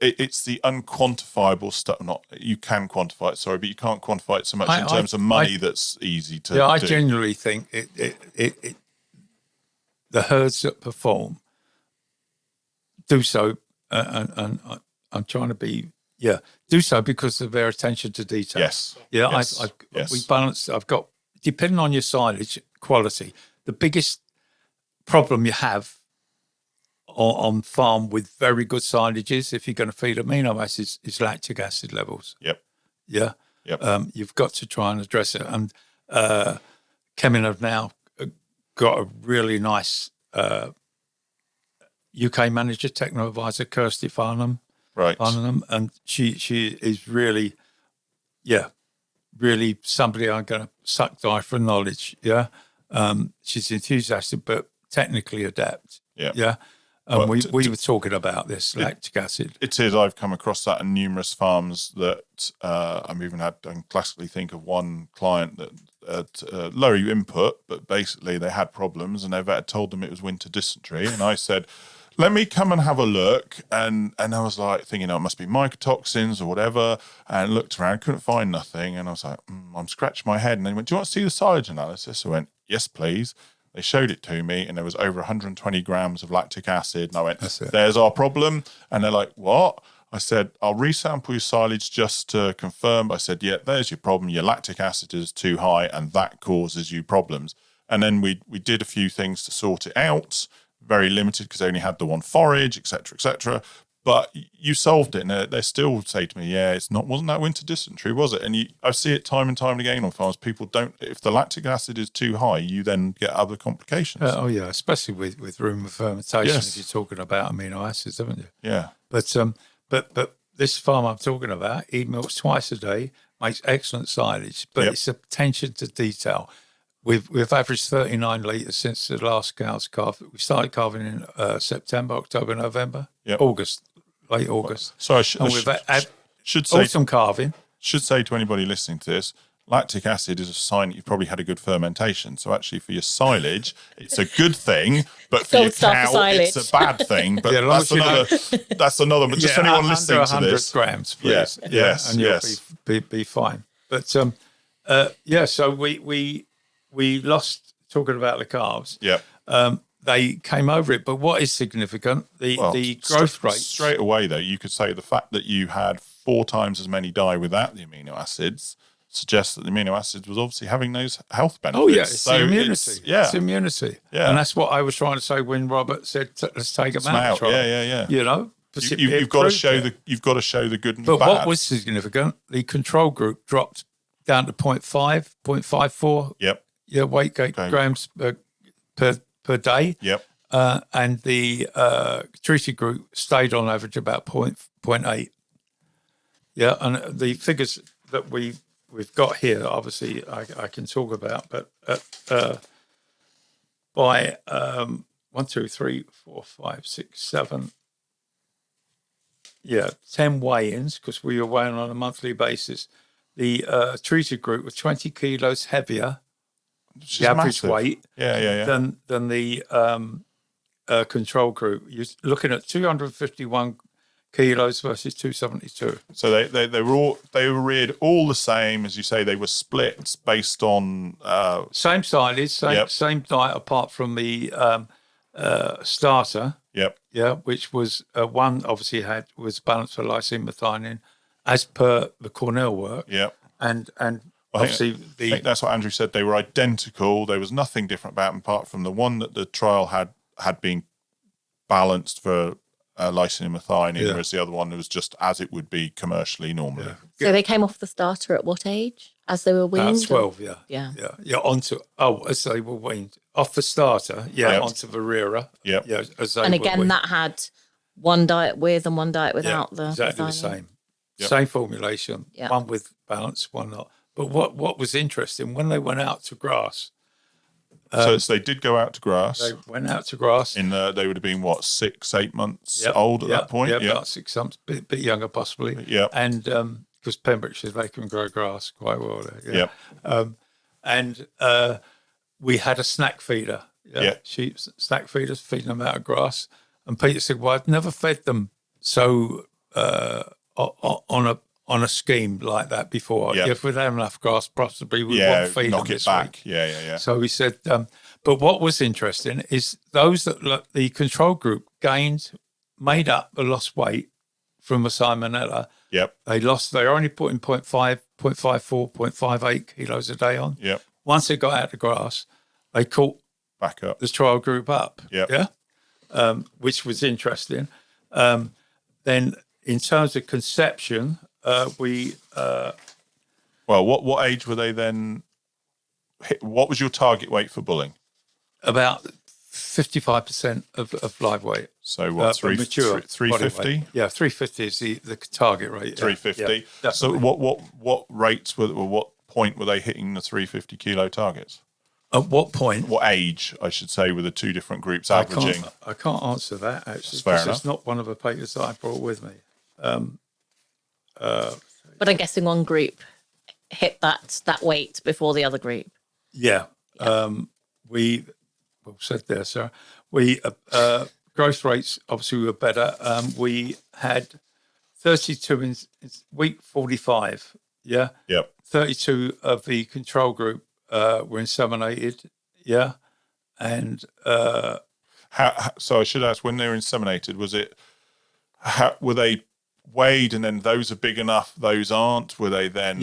It's the unquantifiable stuff. You can quantify it, sorry, but you can't quantify it so much in terms of money. That's easy to. Yeah, I do. genuinely think it the herds that perform do so, and I'm trying to be. Yeah, do so because of their attention to detail. Yes. Yeah, yes. We balance. I've got, depending on your silage quality, the biggest problem you have on farm with very good silages, if you're going to feed amino acids, is lactic acid levels. Yep. Yeah. Yep. You've got to try and address it. And Kemin have now got a really nice UK manager, techno advisor, Kirsty Farnham. Right. And she is really, really somebody I'm going to suck dry for knowledge. Yeah. She's enthusiastic, but technically adept. Yeah. Yeah. And we were talking about this lactic acid. It is. I've come across that in numerous farms that I can classically think of one client that lower input, but basically they had problems and their vet had told them it was winter dysentery. And I said, let me come and have a look. And I was like thinking, it must be mycotoxins or whatever. And looked around, couldn't find nothing. And I was like, I'm scratching my head. And they went, do you want to see the silage analysis? I went, yes, please. They showed it to me, and there was over 120 grams of lactic acid. And I went, there's our problem. And they're like, what? I said, I'll resample your silage just to confirm. I said, yeah, there's your problem. Your lactic acid is too high, and that causes you problems. And then we did a few things to sort it out. Very limited because they only had the one forage, etc., etc. But you solved it, and they still say to me, yeah, wasn't that winter dysentery, was it? And I see it time and time again on farms. People don't, if the lactic acid is too high, you then get other complications. Especially with rumour fermentation, if you're talking about amino acids, haven't you? Yeah. But this farm I'm talking about, he milks twice a day, makes excellent silage, but it's attention to detail. We've averaged 39 litres since the last cow's calf. We started calving in September, October, November, August, late August. So I should say some calving. Should say to anybody listening to this, lactic acid is a sign that you've probably had a good fermentation. So actually, for your silage, it's a good thing, but for your cow, it's a bad thing. But that's another. But just anyone listening to this, 100 grams, please. Yes, and you'll be fine. But so we lost, talking about the calves. Yeah. They came over it, but what is significant, the growth rate. Straight away, though, you could say the fact that you had 4 times as many die without the amino acids suggests that the amino acids was obviously having those health benefits. Oh, yeah, it's the immunity. It's immunity. Yeah. And that's what I was trying to say when Robert said, let's take them out. Yeah. You know? You've got to show the good and the bad. But what was significant, the control group dropped down to 0.5, 0.54. Yep. Yeah, weight grams per day. Yep. And the treated group stayed on average about 0.8. Yeah, and the figures that we've got here, obviously, I can talk about, but by 1, 2, 3, 4, 5, 6, 7, 10 weigh-ins, because we were weighing on a monthly basis. The treated group was 20 kilos heavier, the average weight, than the control group. You're looking at 251 kilos versus 272. So they were reared all the same, as you say. They were split based on same silage, same diet, apart from the starter. Yep. Yeah, which was one obviously was balanced for lysine methionine, as per the Cornell work. Yep. And obviously I think that's what Andrew said. They were identical. There was nothing different about them apart from the one that the trial had been balanced for lysine methionine, whereas the other one was just as it would be commercially normally. Yeah. So they came off the starter at what age? As they were weaned? 12, yeah. As they were weaned. Off the starter, onto the rearer. Yeah. And again, that had one diet with and one diet without the exactly methionine. the same. Yep. Same formulation, one with balance, one not. But what was interesting, when they went out to grass... so they did go out to grass. They went out to grass. They would have been, 6-8 months old at that point? Yeah, about 6 months, bit younger possibly. Yeah. And because Pembrokeshire, they can grow grass quite well there. Yeah. And we had a snack feeder. Sheep snack feeders, feeding them out of grass. And Peter said, well, I've never fed them so on a scheme like that before. Yep. If we'd had enough grass, possibly we won't feed knock them it back. Week. Yeah. So we said, but what was interesting is those that the control group made up the lost weight from the salmonella. Yep. They're only putting 0.5, 0.54, 0.58 kilos a day on. Yep. Once they got out of grass, they caught back up the trial group up. Yep. Yeah. Which was interesting. Then in terms of conception, well, what age were they then? What was your target weight for bulling? About 55% of live weight. So what? 350? Yeah, 350 is the target rate. 350. Yeah, so what rates what point were they hitting the 350 kilo targets? At what point? What age, I should say, were the two different groups averaging? I can't answer that actually. Fair enough. It's not one of the papers that I brought with me. But I'm guessing one group hit that weight before the other group. Yeah. We said there, sir. growth rates obviously were better. We had 32 in week 45. Yeah. Yep. 32 of the control group were inseminated. Yeah. And so I should ask, when they were inseminated, were they weighed and then those are big enough, those aren't? Were they then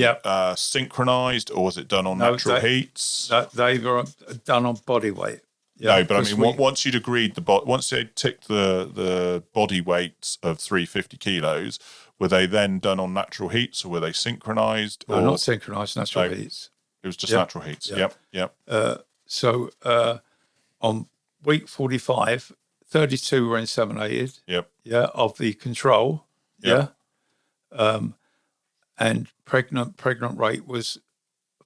synchronized, or was it done on natural heats? They were done on body weight. Yeah, no, but I mean, once you'd agreed once they ticked the body weights of 350 kilos, were they then done on natural heats, or were they synchronized? No, not synchronized, natural heats. It was just natural heats. Yep. So on week 45, 32 were inseminated. Yep. Yeah, of the control. Yep. Yeah. And pregnant rate was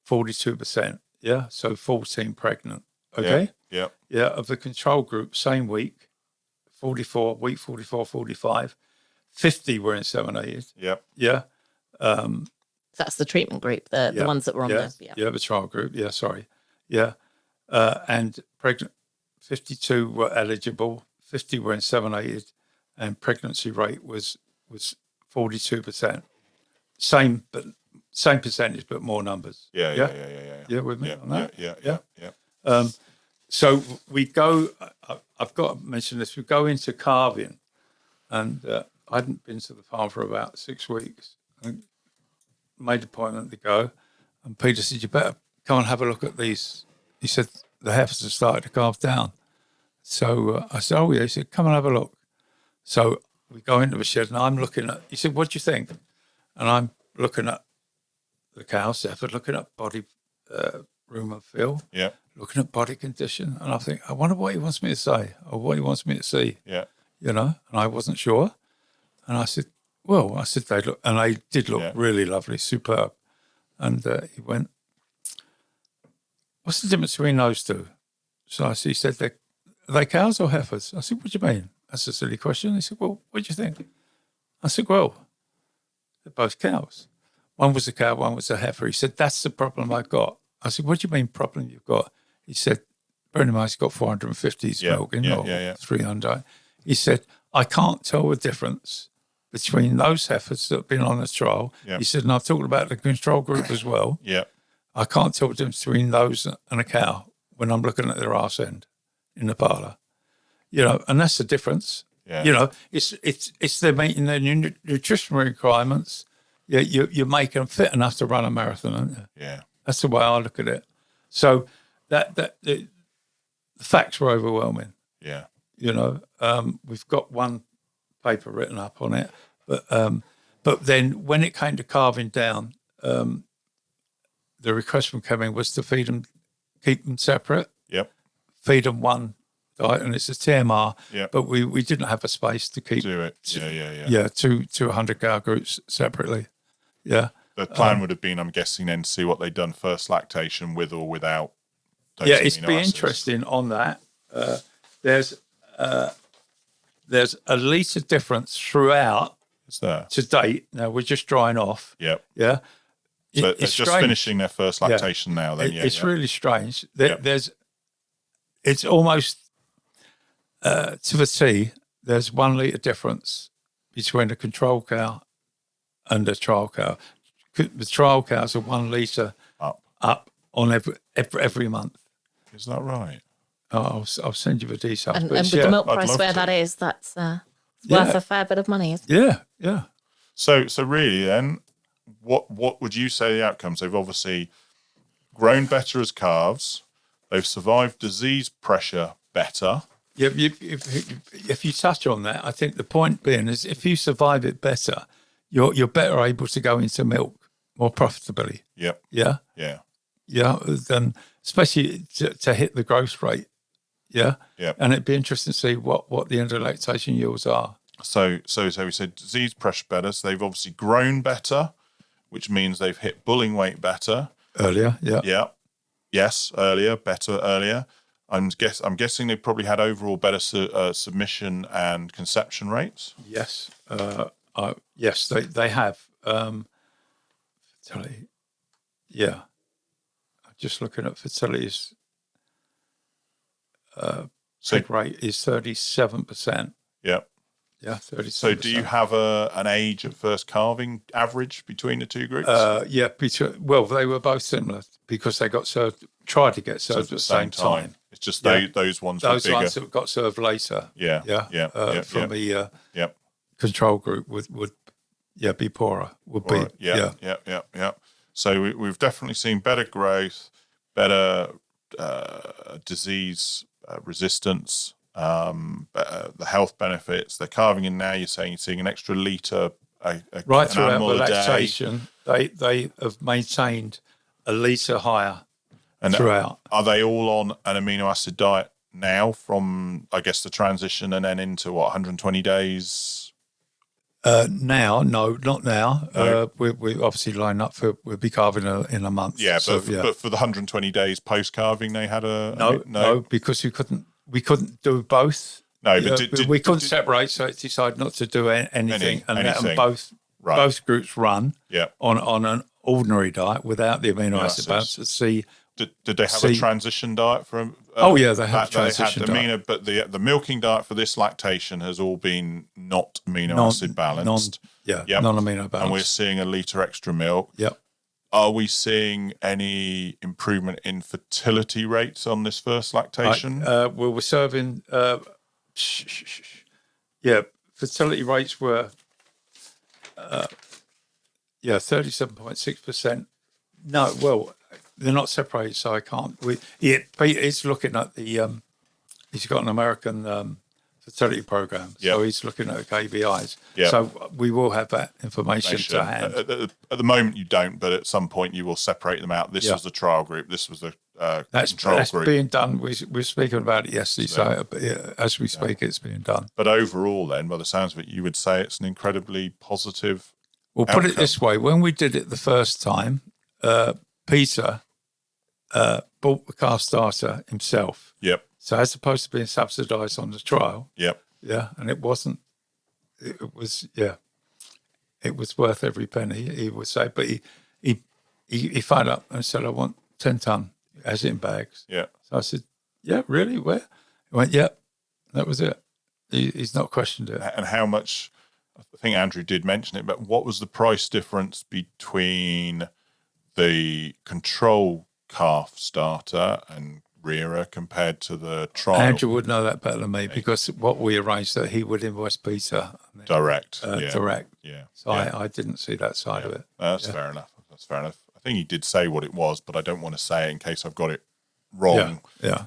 42%. Yeah. So 14 pregnant. Okay. Yep. Yeah. Of the control group, same week, 44, 45, 50 were inseminated. Yep. Yeah. That's the treatment group, the ones that were on there. Yeah, the trial group. Yeah, sorry. Yeah. And pregnant, 52 were eligible, 50 were inseminated, and pregnancy rate was 42%. Same percentage, but more numbers. Yeah. Yeah, with me on that? Yeah. So we go, I've got to mention this, we go into calving, and I hadn't been to the farm for about 6 weeks. I made an appointment to go, and Peter said, you better come and have a look at these. He said, the heifers have started to calve down. So I said, oh yeah. He said, come and have a look. So we go into the shed, and I'm looking at, he said, what do you think? And I'm looking at the cows, looking at body room and feel, looking at body condition. And I think, I wonder what he wants me to say, or what he wants me to see. Yeah. You know, and I wasn't sure. And I said, they look, and they did look really lovely, superb. And he went, what's the difference between those two? So he said, are they cows or heifers? I said, what do you mean? That's a silly question. He said, well, what do you think? I said, well, they're both cows. One was a cow, one was a heifer. He said, that's the problem I've got. I said, what do you mean problem you've got? He said, bear in mind, he's got 450 milk in, or 300. He said, I can't tell the difference between those heifers that have been on the trial. He said, and I've talked about the control group as well. I can't tell the difference between those and a cow when I'm looking at their arse end in the parlour. You know, and that's the difference. You know, it's they're meeting their nutritional requirements. Yeah, you make them fit enough to run a marathon, aren't you? Yeah. That's the way I look at it. So the facts were overwhelming. Yeah. You know, we've got one paper written up on it, but then when it came to carving down, the request from Kevin was to keep them separate. Yep. Feed them one diet, and it's a TMR. Yep. But we didn't have a space to keep do it. two 100 cow groups separately. Yeah. The plan would have been, I'm guessing, then to see what they'd done first lactation with or without. It's been interesting on that. There's a litre difference throughout. Is there? To date. Now we're just drying off. Yep. Yeah. So it's just strange. Finishing their first lactation now. Then it's really strange. It's almost to the T. There's 1 litre difference between a control cow and a trial cow. The trial cows are 1 litre up on every month. Is that right? I'll send you the details. And with the milk price where that is, that's worth a fair bit of money, isn't it? Yeah. So really then, what would you say the outcomes? They've obviously grown better as calves. They've survived disease pressure better. Yeah, if you touch on that, I think the point being is if you survive it better, you're better able to go into milk more profitably. Yep. Yeah. Then especially to hit the growth rate. Yeah. And it'd be interesting to see what the end of lactation yields are. So we said disease pressure better. So they've obviously grown better, which means they've hit bulling weight better. Earlier. Yeah. Yes, earlier. I'm guessing they probably had overall better submission and conception rates. Yes. Yes, they have. Fertility. Yeah. I'm just looking at fertilities. egg rate is 37%. Yeah. Yeah, 37%. So do you have an age at first calving average between the two groups? Well, they were both similar because they tried to get served at the same time. It's just those ones were bigger. Ones that got served later. From the control group would be poorer. So we've definitely seen better growth, better disease resistance, the health benefits. They're calving in now. You're seeing an extra litre right throughout the lactation. They have maintained a litre higher throughout. Are they all on an amino acid diet now from, I guess, the transition and then into 120 days? Now, no, not now. No. We obviously line up we'll be calving in a month. Yeah, but for the 120 days post calving, they had no, because we couldn't do both. No, but we couldn't separate, so it's decided not to do anything, and both groups run on an ordinary diet without the amino acid balance to see. Did they have a transition diet from? They had a transition diet. But the milking diet for this lactation has all been not amino acid balanced. Non-amino balanced. And we're seeing a litre extra milk. Yep. Are we seeing any improvement in fertility rates on this first lactation? We're serving. Fertility rates were. 37.6%. No, well. They're not separated, so I can't. He's looking at the. He's got an American fertility program, so he's looking at the KBIs. Yep. So we will have that information to hand. At the moment, you don't, but at some point, you will separate them out. This was the trial group. This was the control group. That's being done. We were speaking about it yesterday, so as we speak, it's being done. But overall, then, by the sounds of it, you would say it's an incredibly positive. Well, put it this way: when we did it the first time, Peter. Bought the calf starter himself. Yep. So as opposed to being subsidised on the trial. Yep. Yeah, and it wasn't. It was It was worth every penny. He would say, but he phoned up and said, "I want 10 ton, as in bags." Yeah. So I said, "Yeah, really? Where?" He went, "Yeah." That was it. He's not questioned it. And how much? I think Andrew did mention it, but what was the price difference between the control calf starter and rearer compared to the trial? Andrew would know that better than me because what we arranged that he would invoice Peter direct. Direct. Yeah. So I didn't see that side of it. That's fair enough. That's fair enough. I think he did say what it was, but I don't want to say it in case I've got it wrong. Yeah.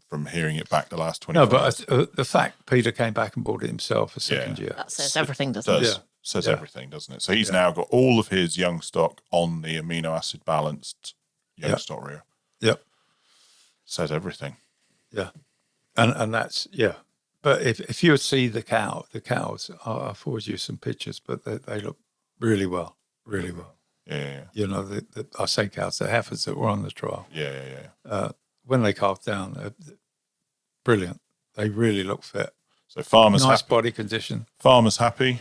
From hearing it back the last 24 hours. No, but the fact Peter came back and bought it himself a second year. That says everything, doesn't it? Says everything, doesn't it? So he's now got all of his young stock on the amino acid balanced young stock rear. Yep. Says everything. Yeah. And that's, But if you would see the cows, I'll forward you some pictures, but they look really well. Really well. Yeah. You know, I say cows, the heifers that were on the trial. Yeah. When they calved down, they're brilliant. They really look fit. So farmers nice body condition. Farmers happy.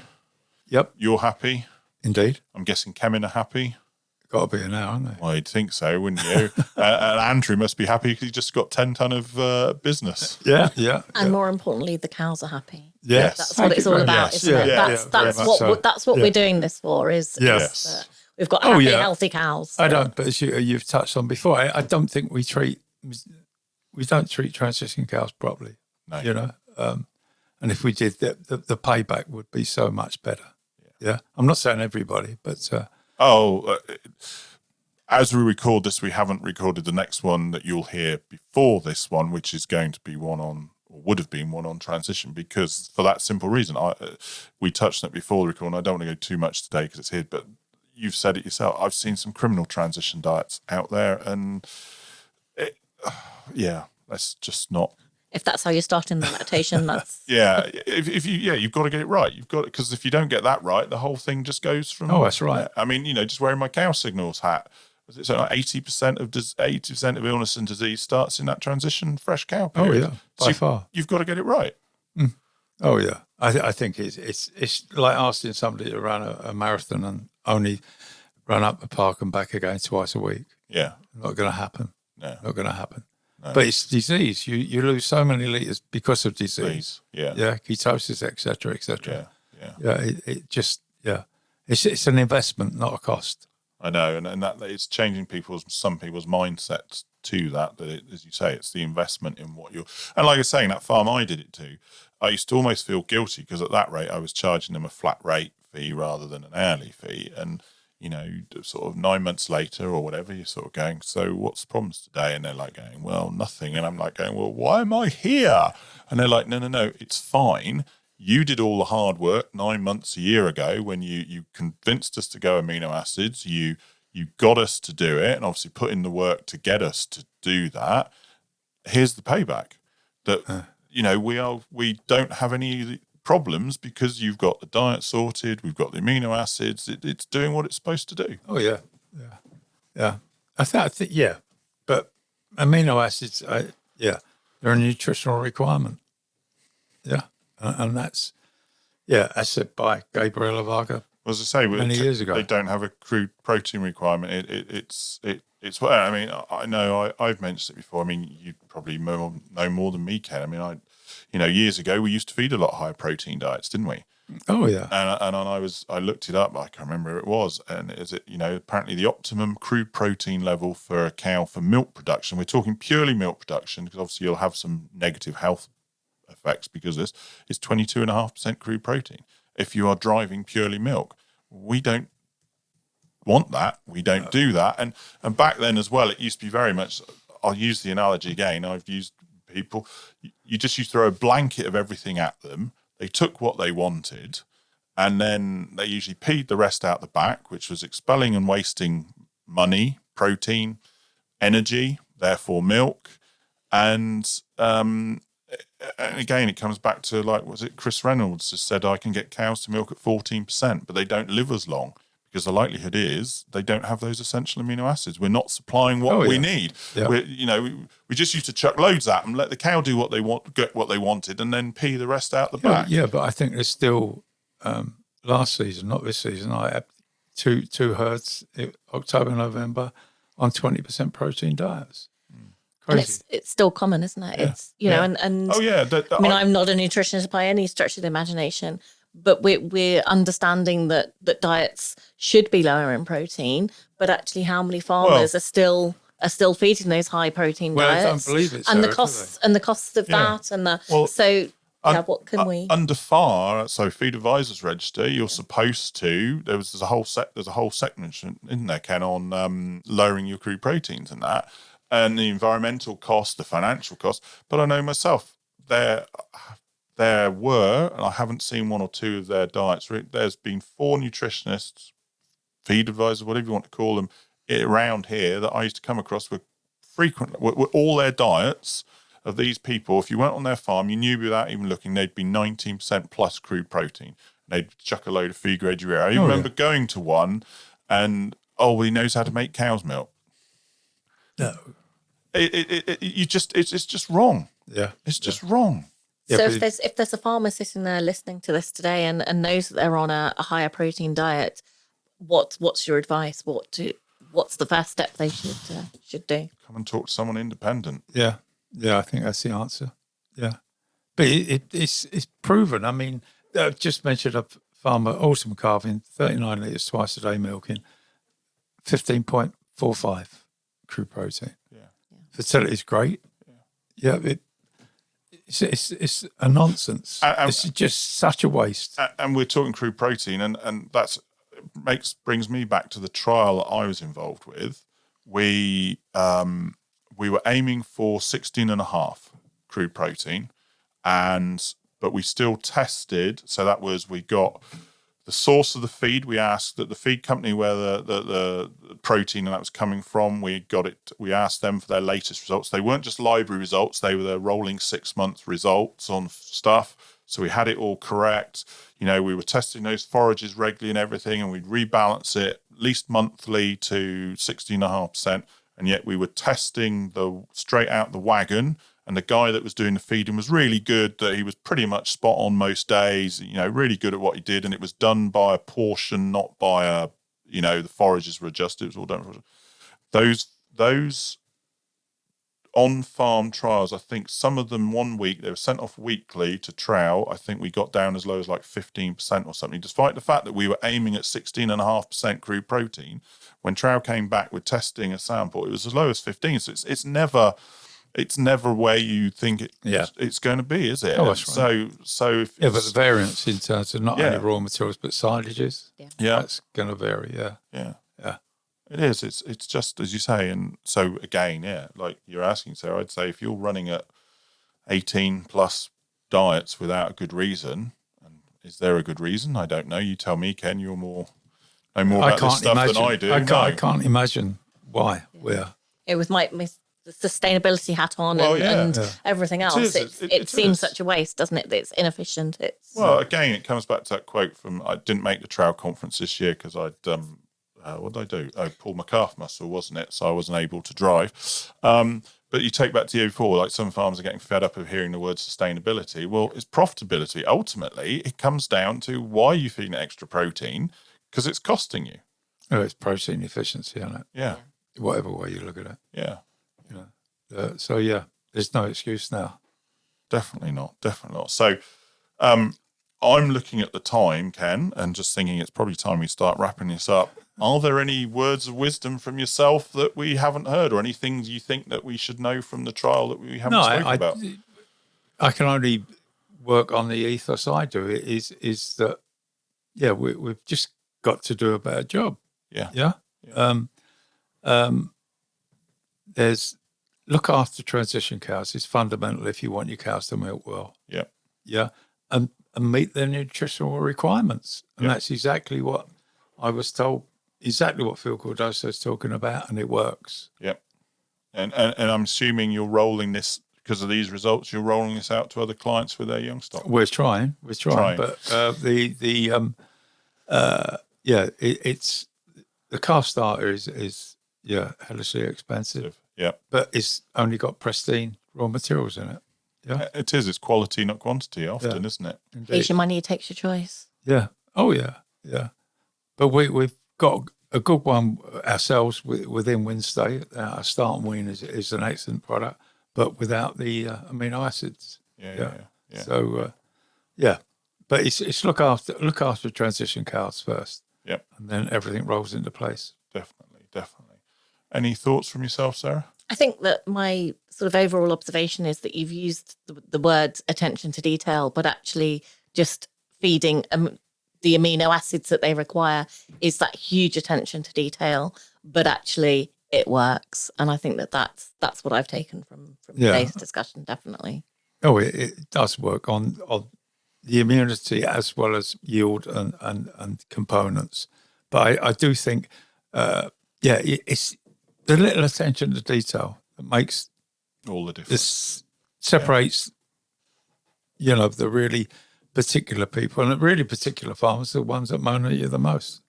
Yep. You're happy. Indeed. I'm guessing Kemin are happy. Got to be an hour, haven't they? Well, you'd think so, wouldn't you? And Andrew must be happy because he just got 10 ton of business. Yeah. And more importantly, the cows are happy. Yes. That's what it's all about, isn't it? That's what we're doing this for. Is we've got happy, healthy cows. I don't, but as you've touched on before, I don't think we don't treat transition cows properly. No. You know, and if we did, the payback would be so much better. Yeah. I'm not saying everybody, but. As we record this, we haven't recorded the next one that you'll hear before this one, which is going to be would have been one on transition, because for that simple reason, we touched on it before the record, and I don't want to go too much today because it's here, but you've said it yourself. I've seen some criminal transition diets out there, and that's just not. If that's how you're starting the lactation, that's you've got to get it right. You've got, because if you don't get that right, the whole thing just goes from. Oh, that's right. I mean, just wearing my cow signals hat. So 80% of illness and disease starts in that transition fresh cow period. Oh yeah, by far. You've got to get it right. Mm. Oh yeah, I think it's like asking somebody to run a marathon and only run up the park and back again twice a week. Yeah, not going to happen. No, not going to happen. No. But it's disease. You lose so many litres because of disease. Please. Yeah. Yeah, ketosis, etc., etc. Yeah. It just it's an investment, not a cost. I know, and that it's changing some people's mindsets to that. As you say, it's the investment in what you're. And like I was saying, that farm I did it to, I used to almost feel guilty because at that rate I was charging them a flat rate fee rather than an hourly fee. And sort of 9 months later or whatever, you're sort of going, so what's the problems today? And they're like going, well, nothing. And I'm like going, well, why am I here? And they're like, no, it's fine. You did all the hard work 9 months, a year ago when you convinced us to go amino acids. You got us to do it and obviously put in the work to get us to do that. Here's the payback. That we don't have any problems because you've got the diet sorted. We've got the amino acids. It's doing what it's supposed to do. Oh yeah. I think yeah, but amino acids, they're a nutritional requirement. Yeah. And that's said by Gabriela Varga. As I say, many years ago, they don't have a crude protein requirement. It's what I mean. I know I've mentioned it before. I mean, you probably know more than me, Ken. I mean, years ago we used to feed a lot higher protein diets, didn't we? Oh yeah. And I looked it up. I can't remember who it was. And is it apparently the optimum crude protein level for a cow for milk production? We're talking purely milk production because obviously you'll have some negative health effects because this is 22.5% crude protein. If you are driving purely milk, we don't want that. We don't do that. And back then as well, it used to be very much. I'll use the analogy again. I've used people. You just used to throw a blanket of everything at them. They took what they wanted, and then they usually peed the rest out the back, which was expelling and wasting money, protein, energy, therefore milk, and again, it comes back to was it Chris Reynolds just said, I can get cows to milk at 14%, but they don't live as long because the likelihood is they don't have those essential amino acids. We're not supplying what we need. Yeah. We just used to chuck loads at them, let the cow do what they want, get what they wanted, and then pee the rest out the back. Yeah, but I think there's still last season, not this season. I had two herds, October, November, on 20% protein diets. Crazy. And it's still common, isn't it? Yeah. It's and oh yeah. I'm not a nutritionist by any stretch of the imagination, but we're understanding that diets should be lower in protein, but actually, how many farmers are still feeding those high protein diets? I don't believe it. And the costs of that, and what can we under FAR? So Feed Advisors Register, you're supposed to. There's a whole section in there, Ken, on lowering your crude proteins and that. And the environmental cost, the financial cost. But I know myself, there were, and I haven't seen one or two of their diets. There's been 4 nutritionists, feed advisors, whatever you want to call them, around here that I used to come across with all their diets of these people. If you went on their farm, you knew without even looking, they'd be 19% plus crude protein. They'd chuck a load of feed grade urea. I remember going to one and, he knows how to make cow's milk. No. It's just wrong. Yeah, it's just wrong. So if there's a farmer sitting there listening to this today and knows that they're on a higher protein diet, what's your advice? What's the first step they should do? Come and talk to someone independent. Yeah, I think that's the answer. Yeah, but it's proven. I mean, I just mentioned a farmer, awesome calving, 39 litres twice a day milking, 15.45 crude protein. Fertility is great. Yeah, it's a nonsense. It's just such a waste. And we're talking crude protein, and that's brings me back to the trial that I was involved with. We were aiming for 16.5 crude protein, but we still tested. So that was, we got the source of the feed. We asked that the feed company where the protein and that was coming from, we asked them for their latest results. They weren't just library results, they were their rolling 6-month results on stuff. So we had it all correct. We were testing those forages regularly and everything, and we'd rebalance it at least monthly to 16.5%. And yet we were testing straight out the wagon. And the guy that was doing the feeding was really good, that he was pretty much spot on most days, really good at what he did. And it was done by a portion, not by the forages were adjusted. It was all done. Those on-farm trials, I think some of them 1 week, they were sent off weekly to trial. I think we got down as low as like 15% or something, despite the fact that we were aiming at 16.5% crude protein. When trial came back with testing a sample, it was as low as 15. So it's never where you think it's going to be, is it? Oh, that's right. So if but the variance in terms of not only raw materials but silages, that's going to vary. Yeah. It is. It's just as you say, and so again, like you're asking, Sarah, I'd say if you're running at 18 plus diets without a good reason, and is there a good reason? I don't know. You tell me, Ken. You're know more about this stuff than I do. I can't imagine why. It was my sustainability hat on and everything else. It seems such a waste, doesn't it? That it's inefficient. Again, it comes back to that quote from, I didn't make the trial conference this year because I'd what did I do? I pulled my calf muscle, wasn't it? So I wasn't able to drive. But you take back to the year before, like some farmers are getting fed up of hearing the word sustainability. Well, it's profitability. Ultimately, it comes down to why you're feeding extra protein, because it's costing you. Oh, it's protein efficiency, isn't it? Yeah. Whatever way you look at it. Yeah. There's no excuse now. Definitely not. So I'm looking at the time, Ken, and just thinking it's probably time we start wrapping this up. Are there any words of wisdom from yourself that we haven't heard, or any things you think that we should know from the trial that we haven't spoken about? I can only work on the ethos I do. Is that, we've just got to do a better job. Yeah. There's look after transition cows is fundamental if you want your cows to milk well. Yeah. And meet their nutritional requirements. And that's exactly what I was told, exactly what Phil Cordoso is talking about, and it works. Yep. And I'm assuming you're rolling this, because of these results, you're rolling this out to other clients with their young stock. We're trying. But it's the calf starter is hellishly expensive. Yeah. But it's only got pristine raw materials in it. Yeah. It is. It's quality, not quantity often, isn't it? Takes your money, it takes your choice. Yeah. Oh, yeah. Yeah. But we've got a good one ourselves within Winstay. Our Start and Wean is an excellent product, but without the amino acids. Yeah. So, but it's look after transition cows first. Yep. And then everything rolls into place. Definitely. Any thoughts from yourself, Sarah? I think that my sort of overall observation is that you've used the word attention to detail, but actually just feeding the amino acids that they require is that huge attention to detail, but actually it works. And I think that's what I've taken from today's discussion, definitely. Oh, it does work on the immunity as well as yield and components. But I do think, it's the little attention to detail that makes all the difference. This separates, the really particular people and the really particular farmers, the ones that moan at you the most.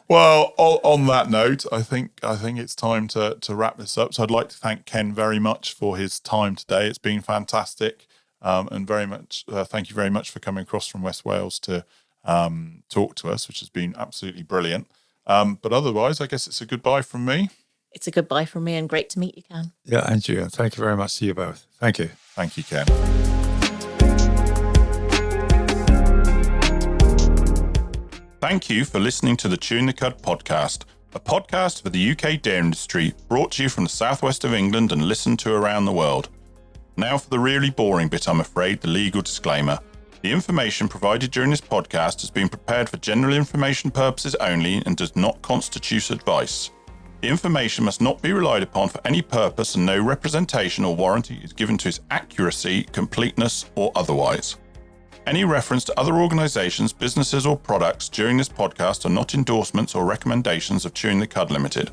Well, on that note, I think it's time to wrap this up. So I'd like to thank Ken very much for his time today. It's been fantastic, and very much thank you very much for coming across from West Wales to talk to us, which has been absolutely brilliant. But otherwise, I guess it's a goodbye from me. It's a goodbye from me, and great to meet you, Ken. Yeah, and you. Thank you very much to you both. Thank you. Thank you, Ken. Thank you for listening to the Tune the Cud podcast, a podcast for the UK dairy industry, brought to you from the southwest of England and listened to around the world. Now for the really boring bit, I'm afraid, the legal disclaimer. The information provided during this podcast has been prepared for general information purposes only and does not constitute advice. The information must not be relied upon for any purpose, and no representation or warranty is given to its accuracy, completeness, or otherwise. Any reference to other organisations, businesses, or products during this podcast are not endorsements or recommendations of Chewing the Cud Limited.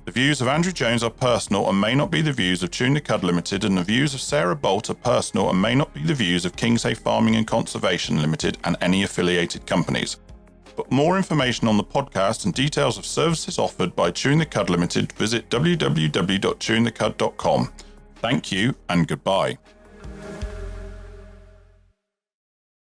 The views of Andrew Jones are personal and may not be the views of Chewing the Cud Limited, and the views of Sarah Bolt are personal and may not be the views of Kingshay Farming and Conservation Limited and any affiliated companies. For more information on the podcast and details of services offered by Chewing the Cud Limited, visit www.chewingthecud.com. Thank you and goodbye.